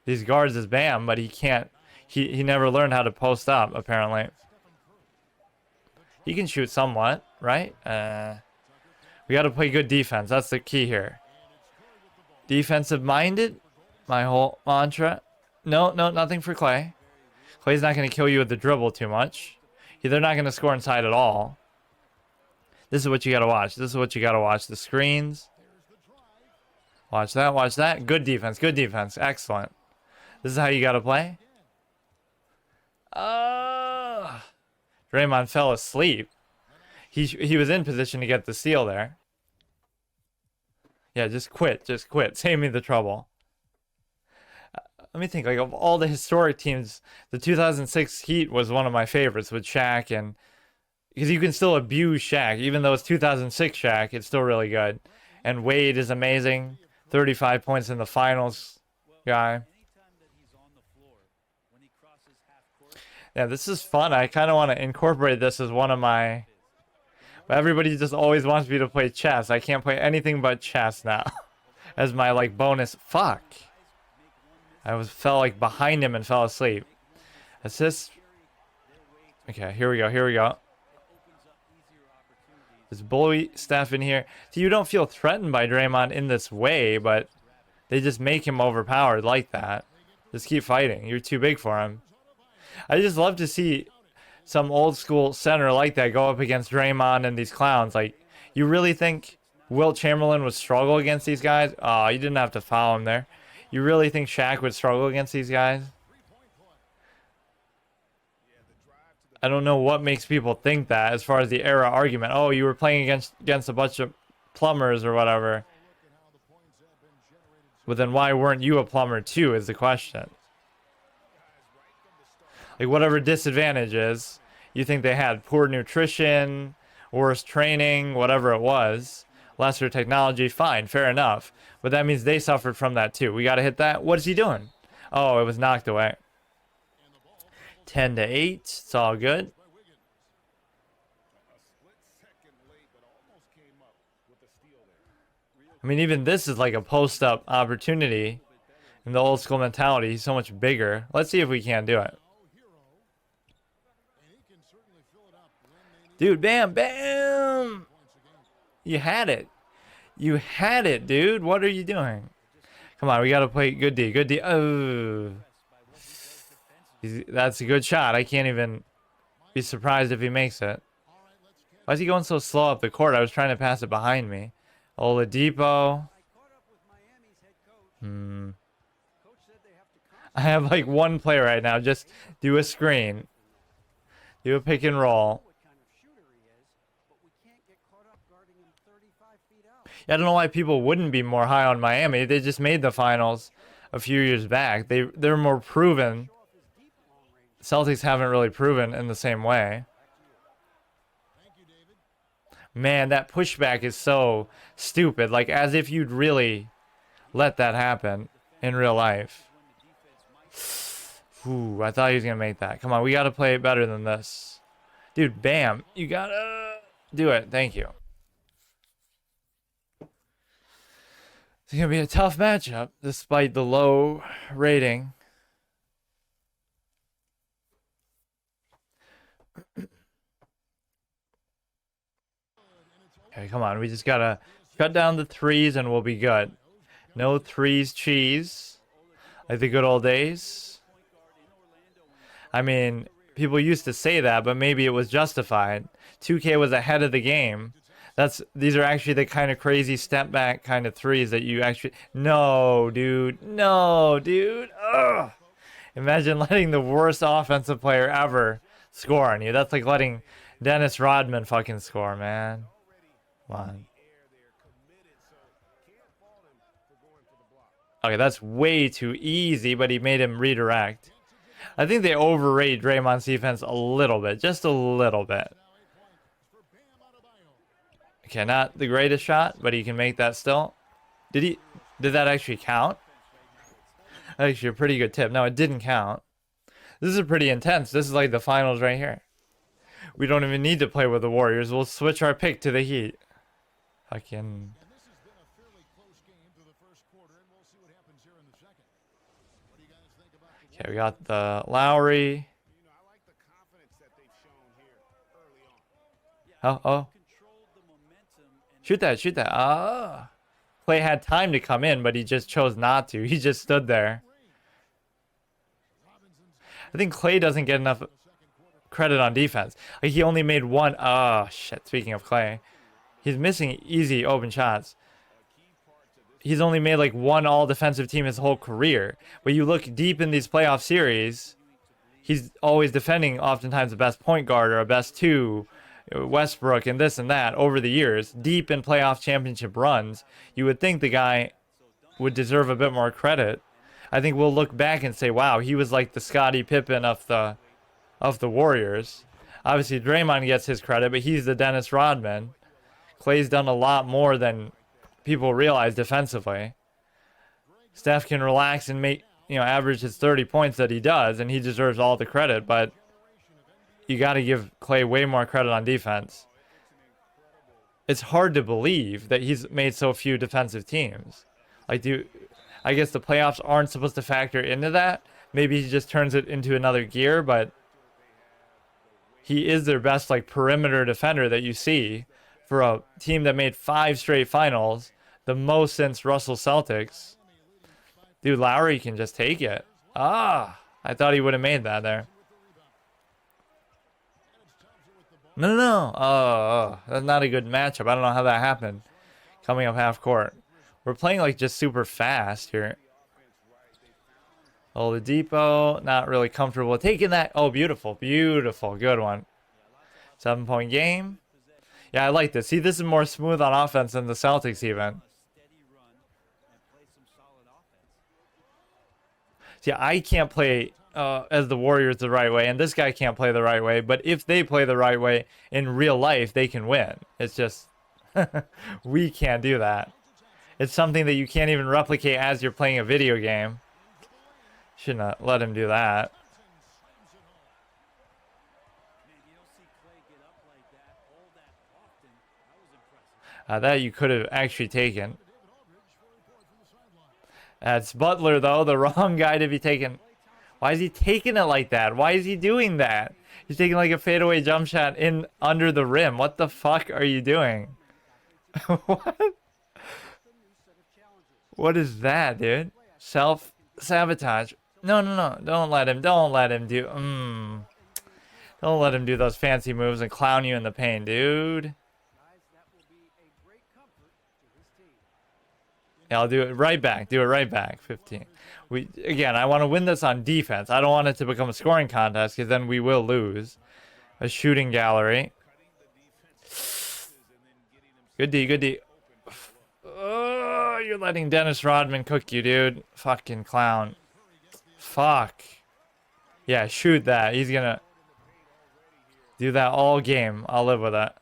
these guards as Bam, but he can't. He never learned how to post up apparently. He can shoot somewhat, right? We got to play good defense. That's the key here. Defensive minded, my whole mantra. No, nothing for Clay. Clay's not going to kill you with the dribble too much. They're not going to score inside at all. This is what you got to watch. This is what you got to watch. The screens. Watch that. Watch that. Good defense. Good defense. Excellent. This is how you got to play. Draymond fell asleep. He was in position to get the steal there. Yeah, just quit. Just quit. Save me the trouble. Let me think. Like, of all the historic teams, the 2006 Heat was one of my favorites with Shaq, and because you can still abuse Shaq. Even though it's 2006 Shaq, it's still really good. And Wade is amazing. 35 points in the finals guy. Yeah, this is fun. I kind of want to incorporate this as one of my... But everybody just always wants me to play chess. I can't play anything but chess now. As my, like, bonus. Fuck. I fell, like, behind him and fell asleep. Assist. Okay, here we go. Here we go. There's bully stuff in here. So you don't feel threatened by Draymond in this way, but they just make him overpowered like that. Just keep fighting. You're too big for him. I just love to see some old school center like that go up against Draymond and these clowns. Like, you really think Wilt Chamberlain would struggle against these guys? Oh, you didn't have to foul him there. You really think Shaq would struggle against these guys? I don't know what makes people think that as far as the era argument. Oh, you were playing against a bunch of plumbers or whatever. But then why weren't you a plumber too is the question. Like whatever disadvantages you think they had, poor nutrition, worse training, whatever it was, lesser technology, fine, fair enough. But that means they suffered from that too. We got to hit that. What is he doing? Oh, it was knocked away. 10-8. It's all good. I mean, even this is like a post-up opportunity in the old school mentality. He's so much bigger. Let's see if we can do it. Dude, bam, bam! You had it. You had it, dude. What are you doing? Come on, we got to play good D. Good D. Oh. That's a good shot. I can't even be surprised if he makes it. Why is he going so slow up the court? I was trying to pass it behind me. Oladipo. I have like one play right now. Just do a screen. Do a pick and roll. Yeah, I don't know why people wouldn't be more high on Miami. They just made the finals a few years back. They're more proven. Celtics haven't really proven in the same way. Man, that pushback is so stupid. Like, as if you'd really let that happen in real life. Ooh, I thought he was going to make that. Come on, we got to play it better than this. Dude, bam. You got to do it. Thank you. It's going to be a tough matchup, despite the low rating. Okay, come on. We just got to cut down the threes and we'll be good. No threes cheese. Like the good old days. I mean, people used to say that, but maybe it was justified. 2K was ahead of the game. These are actually the kind of crazy step back kind of threes that you actually... No, dude. No, dude. Ugh. Imagine letting the worst offensive player ever score on you. That's like letting Dennis Rodman fucking score, man. Come on. Okay, that's way too easy, but he made him redirect. I think they overrate Draymond's defense a little bit. Just a little bit. Okay, not the greatest shot, but he can make that still. Did that actually count? Actually, a pretty good tip. No, it didn't count. This is pretty intense. This is like the finals right here. We don't even need to play with the Warriors. We'll switch our pick to the Heat. Fucking... Okay, we got the Lowry. Oh. Shoot that. Ah. Clay had time to come in, but he just chose not to. He just stood there. I think Clay doesn't get enough credit on defense. Like, he only made one. Oh, shit. Speaking of Clay, he's missing easy open shots. He's only made like one all-defensive team his whole career. But you look deep in these playoff series, he's always defending oftentimes the best point guard or a best two, Westbrook and this and that over the years. Deep in playoff championship runs, you would think the guy would deserve a bit more credit. I think we'll look back and say, wow, he was like the Scottie Pippen of the Warriors. Obviously, Draymond gets his credit, but he's the Dennis Rodman. Clay's done a lot more than people realize defensively. Steph can relax and make, average his 30 points that he does, and he deserves all the credit, but you got to give Clay way more credit on defense. It's hard to believe that he's made so few defensive teams. Like, I guess the playoffs aren't supposed to factor into that. Maybe he just turns it into another gear, but he is their best, like, perimeter defender that you see for a team that made 5 straight finals, the most since Russell Celtics. Dude, Lowry can just take it. Ah, I thought he would have made that there. No. Oh, that's not a good matchup. I don't know how that happened. Coming up half court. We're playing like just super fast here. Oladipo, not really comfortable taking that. Oh, beautiful. Good one. 7-point game. Yeah, I like this. See, this is more smooth on offense than the Celtics even. See, I can't play as the Warriors the right way, and this guy can't play the right way. But if they play the right way in real life, they can win. It's just we can't do that. It's something that you can't even replicate as you're playing a video game. Shouldn't have let him do that. That you could have actually taken. That's Butler, though, the wrong guy to be taken. Why is he taking it like that? Why is he doing that? He's taking like a fadeaway jump shot in under the rim. What the fuck are you doing? What? What is that, dude? Self-sabotage. No, no, no. Don't let him. Don't let him do... Don't let him do those fancy moves and clown you in the paint, dude. Yeah, I'll do it right back. Do it right back. 15. Again, I want to win this on defense. I don't want it to become a scoring contest because then we will lose. A shooting gallery. Good D, good D. Oh, you're letting Dennis Rodman cook you, dude. Fucking clown. Fuck. Yeah, shoot that. He's gonna do that all game. I'll live with that.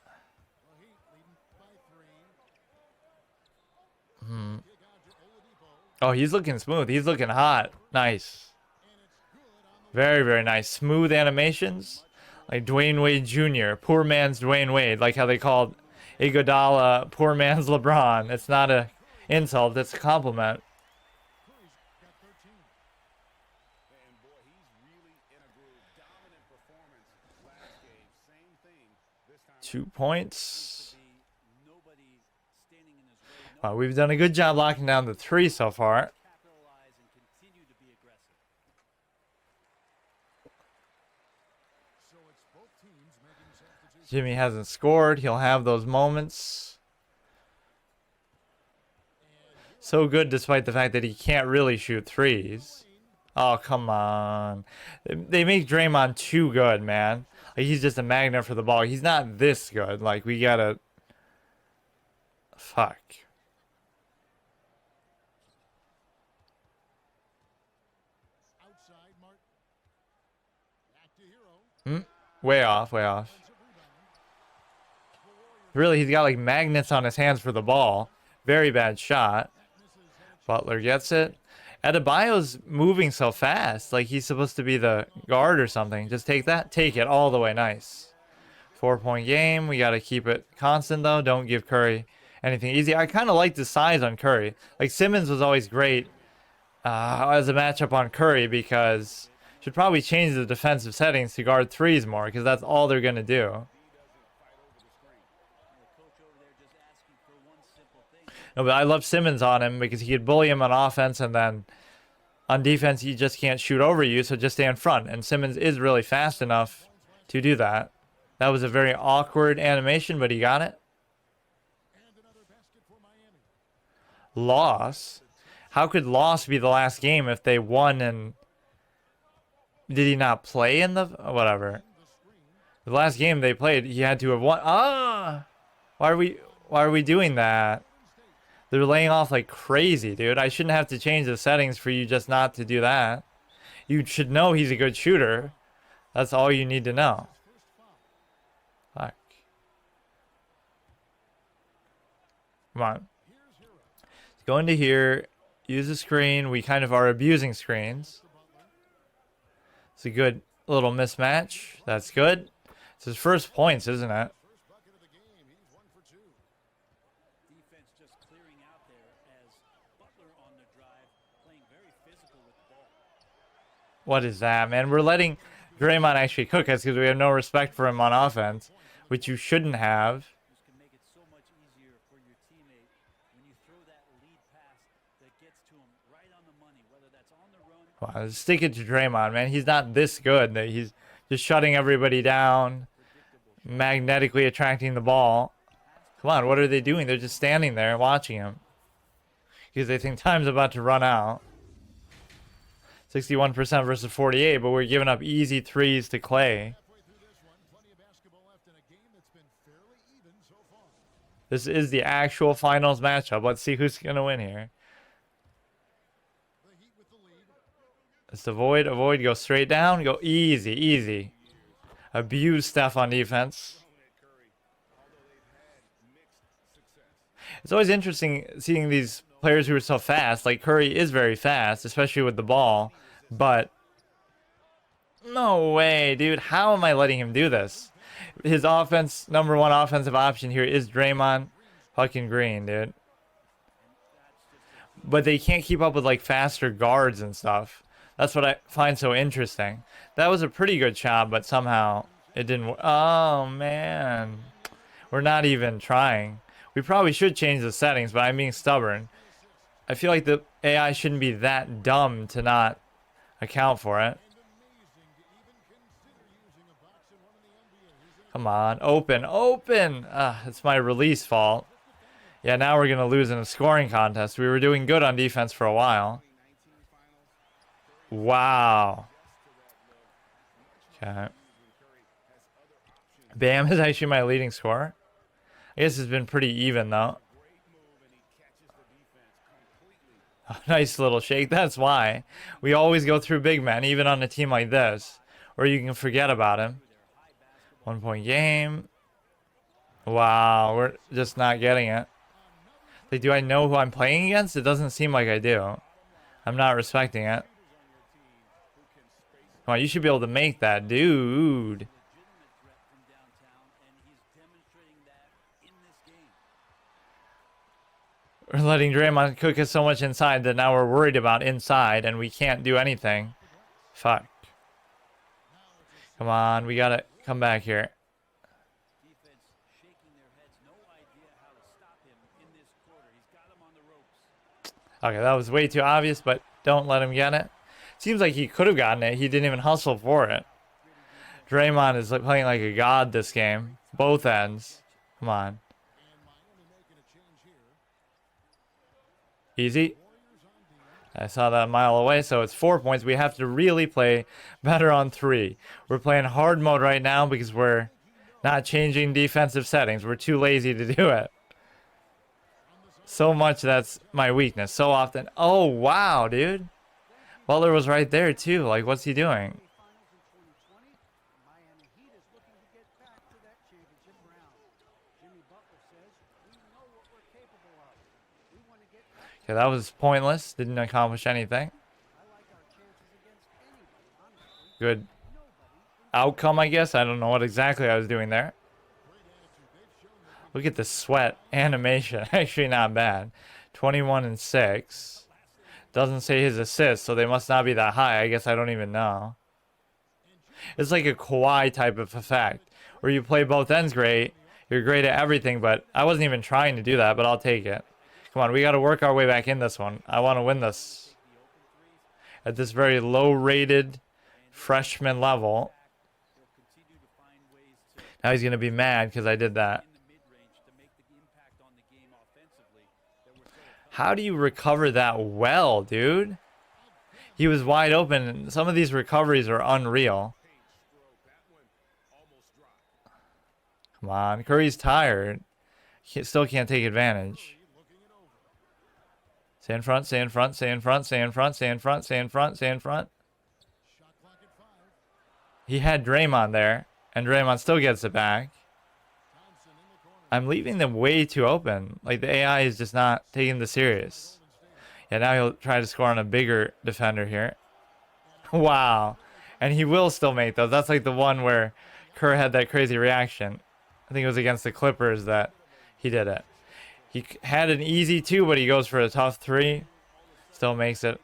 Oh, he's looking smooth. He's looking hot. Nice. Very, very nice. Smooth animations. Like Dwayne Wade Jr. Poor man's Dwayne Wade. Like how they called Iguodala poor man's LeBron. It's not a insult. It's a compliment. 2 points. We've done a good job locking down the 3 so far. Jimmy hasn't scored. He'll have those moments. So good despite the fact that he can't really shoot threes. Oh, come on. They make Draymond too good, man. Like, he's just a magnet for the ball. He's not this good. Like, we gotta... Fuck. Way off, way off. Really, he's got like magnets on his hands for the ball. Very bad shot. Butler gets it. Adebayo's moving so fast. Like he's supposed to be the guard or something. Just take that. Take it all the way. Nice. 4-point game. We got to keep it constant, though. Don't give Curry anything easy. I kind of like the size on Curry. Like Simmons was always great as a matchup on Curry because... Should probably change the defensive settings to guard threes more because that's all they're going to do. No, but I love Simmons on him because he could bully him on offense and then on defense he just can't shoot over you, so just stay in front. And Simmons is really fast enough to do that. That was a very awkward animation, but he got it. Loss? How could loss be the last game if they won and... Did he not play in the... Whatever. The last game they played, he had to have won. Ah! Why are we doing that? They're laying off like crazy, dude. I shouldn't have to change the settings for you just not to do that. You should know he's a good shooter. That's all you need to know. Fuck. Come on. Let's go into here. Use the screen. We kind of are abusing screens. It's a good little mismatch. That's good. It's his first points, isn't it? What is that, man? We're letting Draymond actually cook us because we have no respect for him on offense, which you shouldn't have. Wow, stick it to Draymond, man. He's not this good. He's just shutting everybody down, magnetically attracting the ball. Come on, what are they doing? They're just standing there watching him because they think time's about to run out. 61% versus 48, but we're giving up easy threes to Clay. This is the actual finals matchup. Let's see who's going to win here. Just avoid, go straight down, go easy, easy. Abuse Steph on defense. It's always interesting seeing these players who are so fast. Like Curry is very fast, especially with the ball. But no way, dude. How am I letting him do this? His offense, number one offensive option here is Draymond fucking Green, dude. But they can't keep up with like faster guards and stuff. That's what I find so interesting. That was a pretty good shot, but somehow it didn't work. Oh, man. We're not even trying. We probably should change the settings, but I'm being stubborn. I feel like the AI shouldn't be that dumb to not account for it. Come on. Open. Open. It's my release fault. Yeah, now we're going to lose in a scoring contest. We were doing good on defense for a while. Wow. Okay. Bam is actually my leading scorer. I guess it's been pretty even, though. Oh, nice little shake. That's why. We always go through big men, even on a team like this, where you can forget about him. 1 point game. Wow, we're just not getting it. Like, do I know who I'm playing against? It doesn't seem like I do. I'm not respecting it. Come on, you should be able to make that, dude. We're letting Draymond cook us so much inside that now we're worried about inside and we can't do anything. Fuck. Come on, we gotta come back here. Okay, that was way too obvious, but don't let him get it. Seems like he could have gotten it. He didn't even hustle for it. Draymond is playing like a god this game. Both ends. Come on. Easy. I saw that a mile away, so it's 4 points. We have to really play better on three. We're playing hard mode right now because we're not changing defensive settings. We're too lazy to do it. So much that's my weakness. So often. Oh, wow, dude. Butler was right there, too. Like, what's he doing? Okay, that was pointless. Didn't accomplish anything. Good outcome, I guess. I don't know what exactly I was doing there. Look at the sweat animation. Actually, not bad. 21 and 6. Doesn't say his assists, so they must not be that high. I guess I don't even know. It's like a Kawhi type of effect, where you play both ends great. You're great at everything, but I wasn't even trying to do that, but I'll take it. Come on, we got to work our way back in this one. I want to win this. At this very low-rated freshman level. Now he's going to be mad because I did that. How do you recover that well, dude? He was wide open. Some of these recoveries are unreal. Come on. Curry's tired. Still can't take advantage. Stay in front, stay in front, stay in front, stay in front, stay in front, stay in front, stay in front. He had Draymond there, and Draymond still gets it back. I'm leaving them way too open. Like, the AI is just not taking this serious. Yeah, now he'll try to score on a bigger defender here. Wow. And he will still make those. That's like the one where Kerr had that crazy reaction. I think it was against the Clippers that he did it. He had an easy 2, but he goes for a tough 3. Still makes it.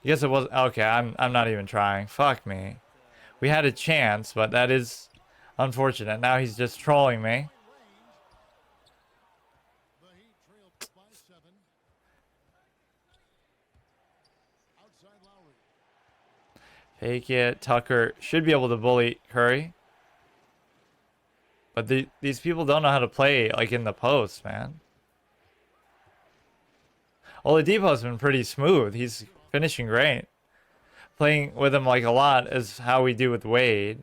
I guess it was... Okay, I'm not even trying. Fuck me. We had a chance, but that is unfortunate. Now he's just trolling me. Fake it. Tucker should be able to bully Curry. But these people don't know how to play like in the post, man. Oladipo's been pretty smooth. He's finishing great. Playing with him like a lot is how we do with Wade.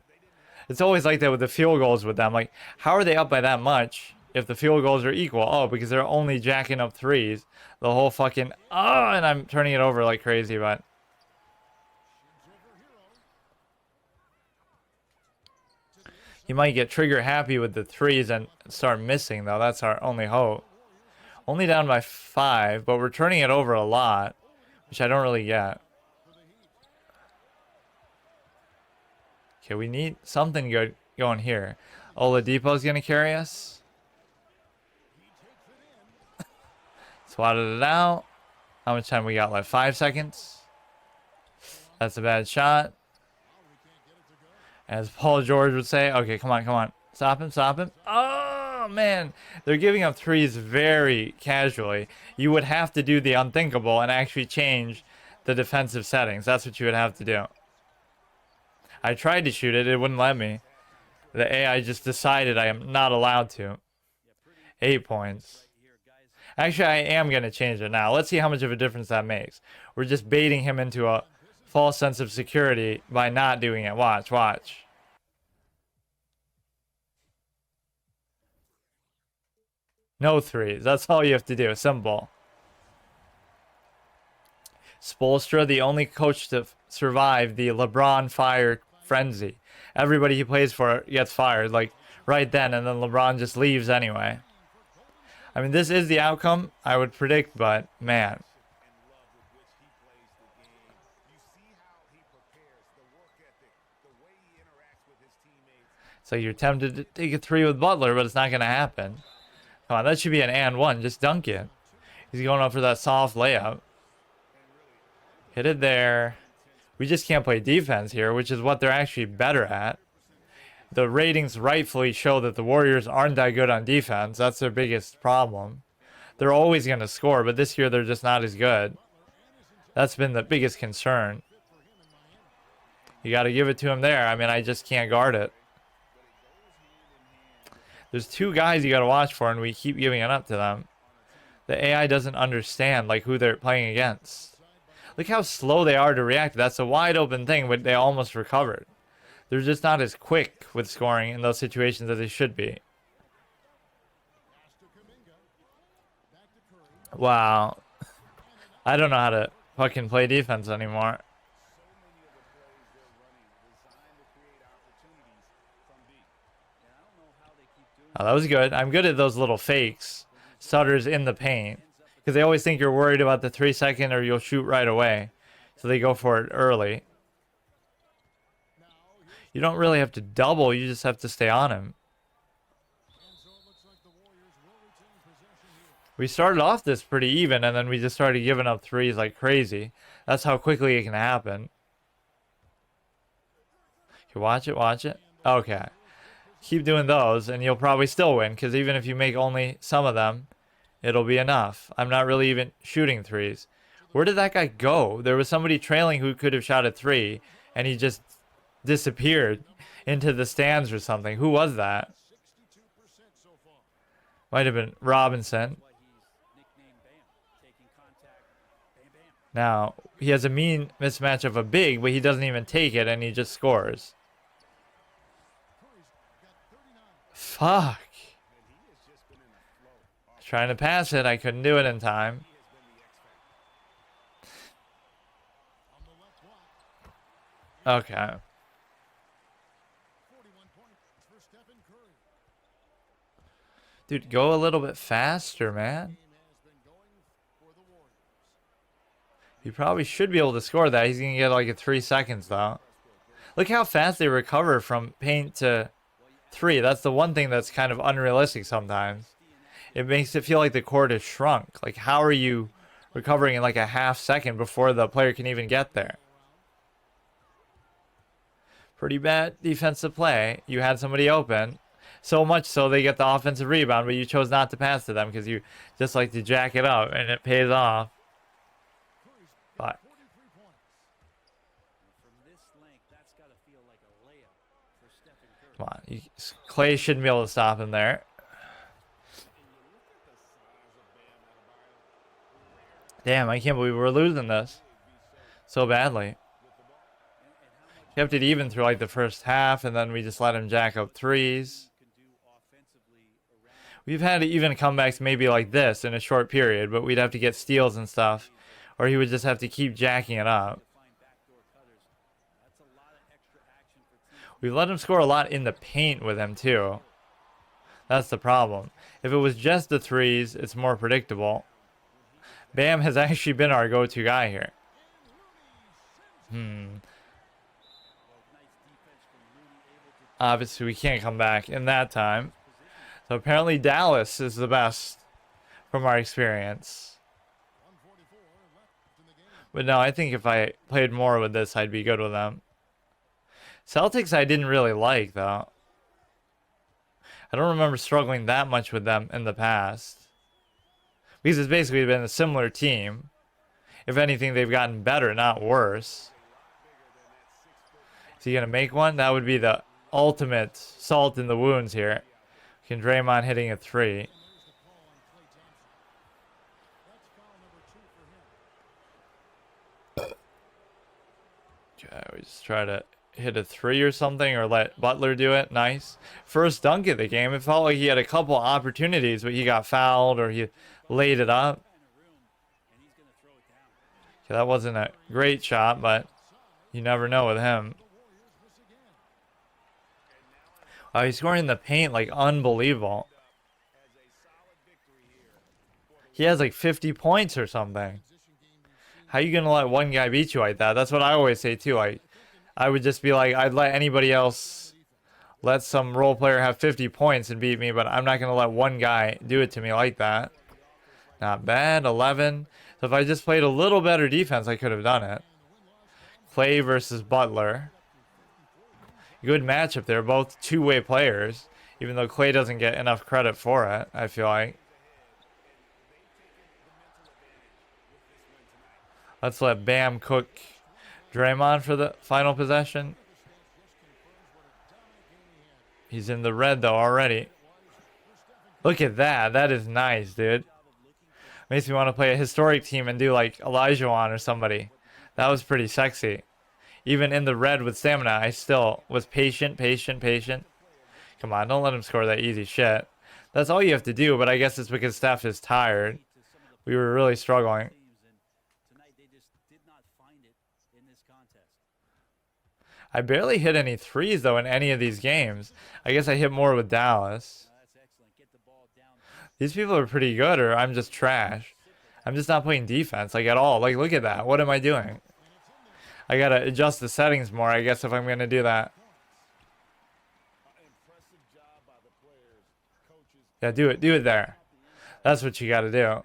It's always like that with the field goals with them. Like, how are they up by that much if the field goals are equal? Oh, because they're only jacking up threes. The whole fucking... Oh, and I'm turning it over like crazy, but... He might get trigger happy with the threes and start missing, though. That's our only hope. Only down by 5, but we're turning it over a lot, which I don't really get. Okay, we need something good going here. Oladipo's going to carry us. Swatted it out. How much time we got left? 5 seconds. That's a bad shot. As Paul George would say. Okay, come on, come on. Stop him, stop him. Oh, man. They're giving up threes very casually. You would have to do the unthinkable and actually change the defensive settings. That's what you would have to do. I tried to shoot it. It wouldn't let me. The AI just decided I am not allowed to. 8 points. Actually, I am going to change it now. Let's see how much of a difference that makes. We're just baiting him into a false sense of security by not doing it. Watch, watch. No threes. That's all you have to do. Simple. Spoelstra, the only coach to survive the LeBron fire frenzy. Everybody he plays for gets fired, like right then, and then LeBron just leaves anyway. I mean, this is the outcome I would predict, but man. So you're tempted to take a 3 with Butler, but it's not going to happen. Come on, that should be an and 1. Just dunk it. He's going up for that soft layup. Hit it there. We just can't play defense here, which is what they're actually better at. The ratings rightfully show that the Warriors aren't that good on defense. That's their biggest problem. They're always going to score, but this year they're just not as good. That's been the biggest concern. You got to give it to him there. I mean, I just can't guard it. There's 2 guys you got to watch for, and we keep giving it up to them. The AI doesn't understand like who they're playing against. Look how slow they are to react. That's a wide open thing, but they almost recovered. They're just not as quick with scoring in those situations as they should be. Wow. I don't know how to fucking play defense anymore. Oh, that was good. I'm good at those little fakes. Stutters in the paint. Because they always think you're worried about the 3 second or you'll shoot right away. So they go for it early. You don't really have to double. You just have to stay on him. We started off this pretty even, and then we just started giving up threes like crazy. That's how quickly it can happen. Okay, watch it, watch it. Okay. Keep doing those, and you'll probably still win, because even if you make only some of them, it'll be enough. I'm not really even shooting threes. Where did that guy go? There was somebody trailing who could have shot a 3, and he just disappeared into the stands or something. Who was that? Might have been Robinson. Now, he has a mean mismatch of a big, but he doesn't even take it, and he just scores. Fuck. Trying to pass it, I couldn't do it in time. Okay. Dude, go a little bit faster, man. He probably should be able to score that. He's going to get like a 3 seconds, though. Look how fast they recover from paint to 3. That's the one thing that's kind of unrealistic sometimes. It makes it feel like the court is shrunk. Like, how are you recovering in like a half second before the player can even get there? Pretty bad defensive play. You had somebody open. So much so they get the offensive rebound, but you chose not to pass to them because you just like to jack it up, and it pays off. But come on, Clay shouldn't be able to stop him there. Damn, I can't believe we're losing this so badly. Kept it even through like the first half, and then we just let him jack up threes. We've had even comebacks maybe like this in a short period, but we'd have to get steals and stuff, or he would just have to keep jacking it up. We let him score a lot in the paint with him too. That's the problem. If it was just the threes, it's more predictable. Bam has actually been our go-to guy here. Obviously, we can't come back in that time. So apparently Dallas is the best from our experience. But no, I think if I played more with this, I'd be good with them. Celtics I didn't really like, though. I don't remember struggling that much with them in the past. Because it's basically been a similar team. If anything, they've gotten better, not worse. Is he going to make one? That would be the ultimate salt in the wounds here. Can Draymond hitting a three. Okay, we just try to hit a three or something, or let Butler do it. Nice. First dunk of the game. It felt like he had a couple opportunities, but he got fouled or he laid it up. Okay, that wasn't a great shot, but you never know with him. Wow, he's scoring in the paint like unbelievable. He has like 50 points or something. How you gonna let one guy beat you like that? That's what I always say too. I would just be like, I'd let anybody else, let some role player have 50 points and beat me, but I'm not gonna let one guy do it to me like that. Not bad, 11. So if I just played a little better defense, I could have done it. Clay versus Butler. Good matchup there, both two-way players, even though Clay doesn't get enough credit for it, I feel like. Let's let Bam cook Draymond for the final possession. He's in the red, though, already. Look at that. That is nice, dude. Makes me want to play a historic team and do, like, Olajuwon or somebody. That was pretty sexy. Even in the red with stamina, I still was patient. Come on, don't let him score that easy shit. That's all you have to do, but I guess it's because Steph is tired. We were really struggling. I barely hit any threes, though, in any of these games. I guess I hit more with Dallas. These people are pretty good, or I'm just trash. I'm just not playing defense, like, at all. Like, look at that. What am I doing? I gotta adjust the settings more, I guess, if I'm gonna do that. Yeah, do it. Do it there. That's what you gotta do.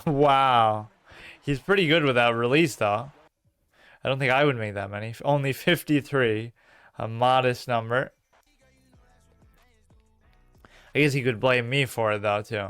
Wow. He's pretty good with that release, though. I don't think I would make that many. Only 53. A modest number. I guess he could blame me for it, though, too.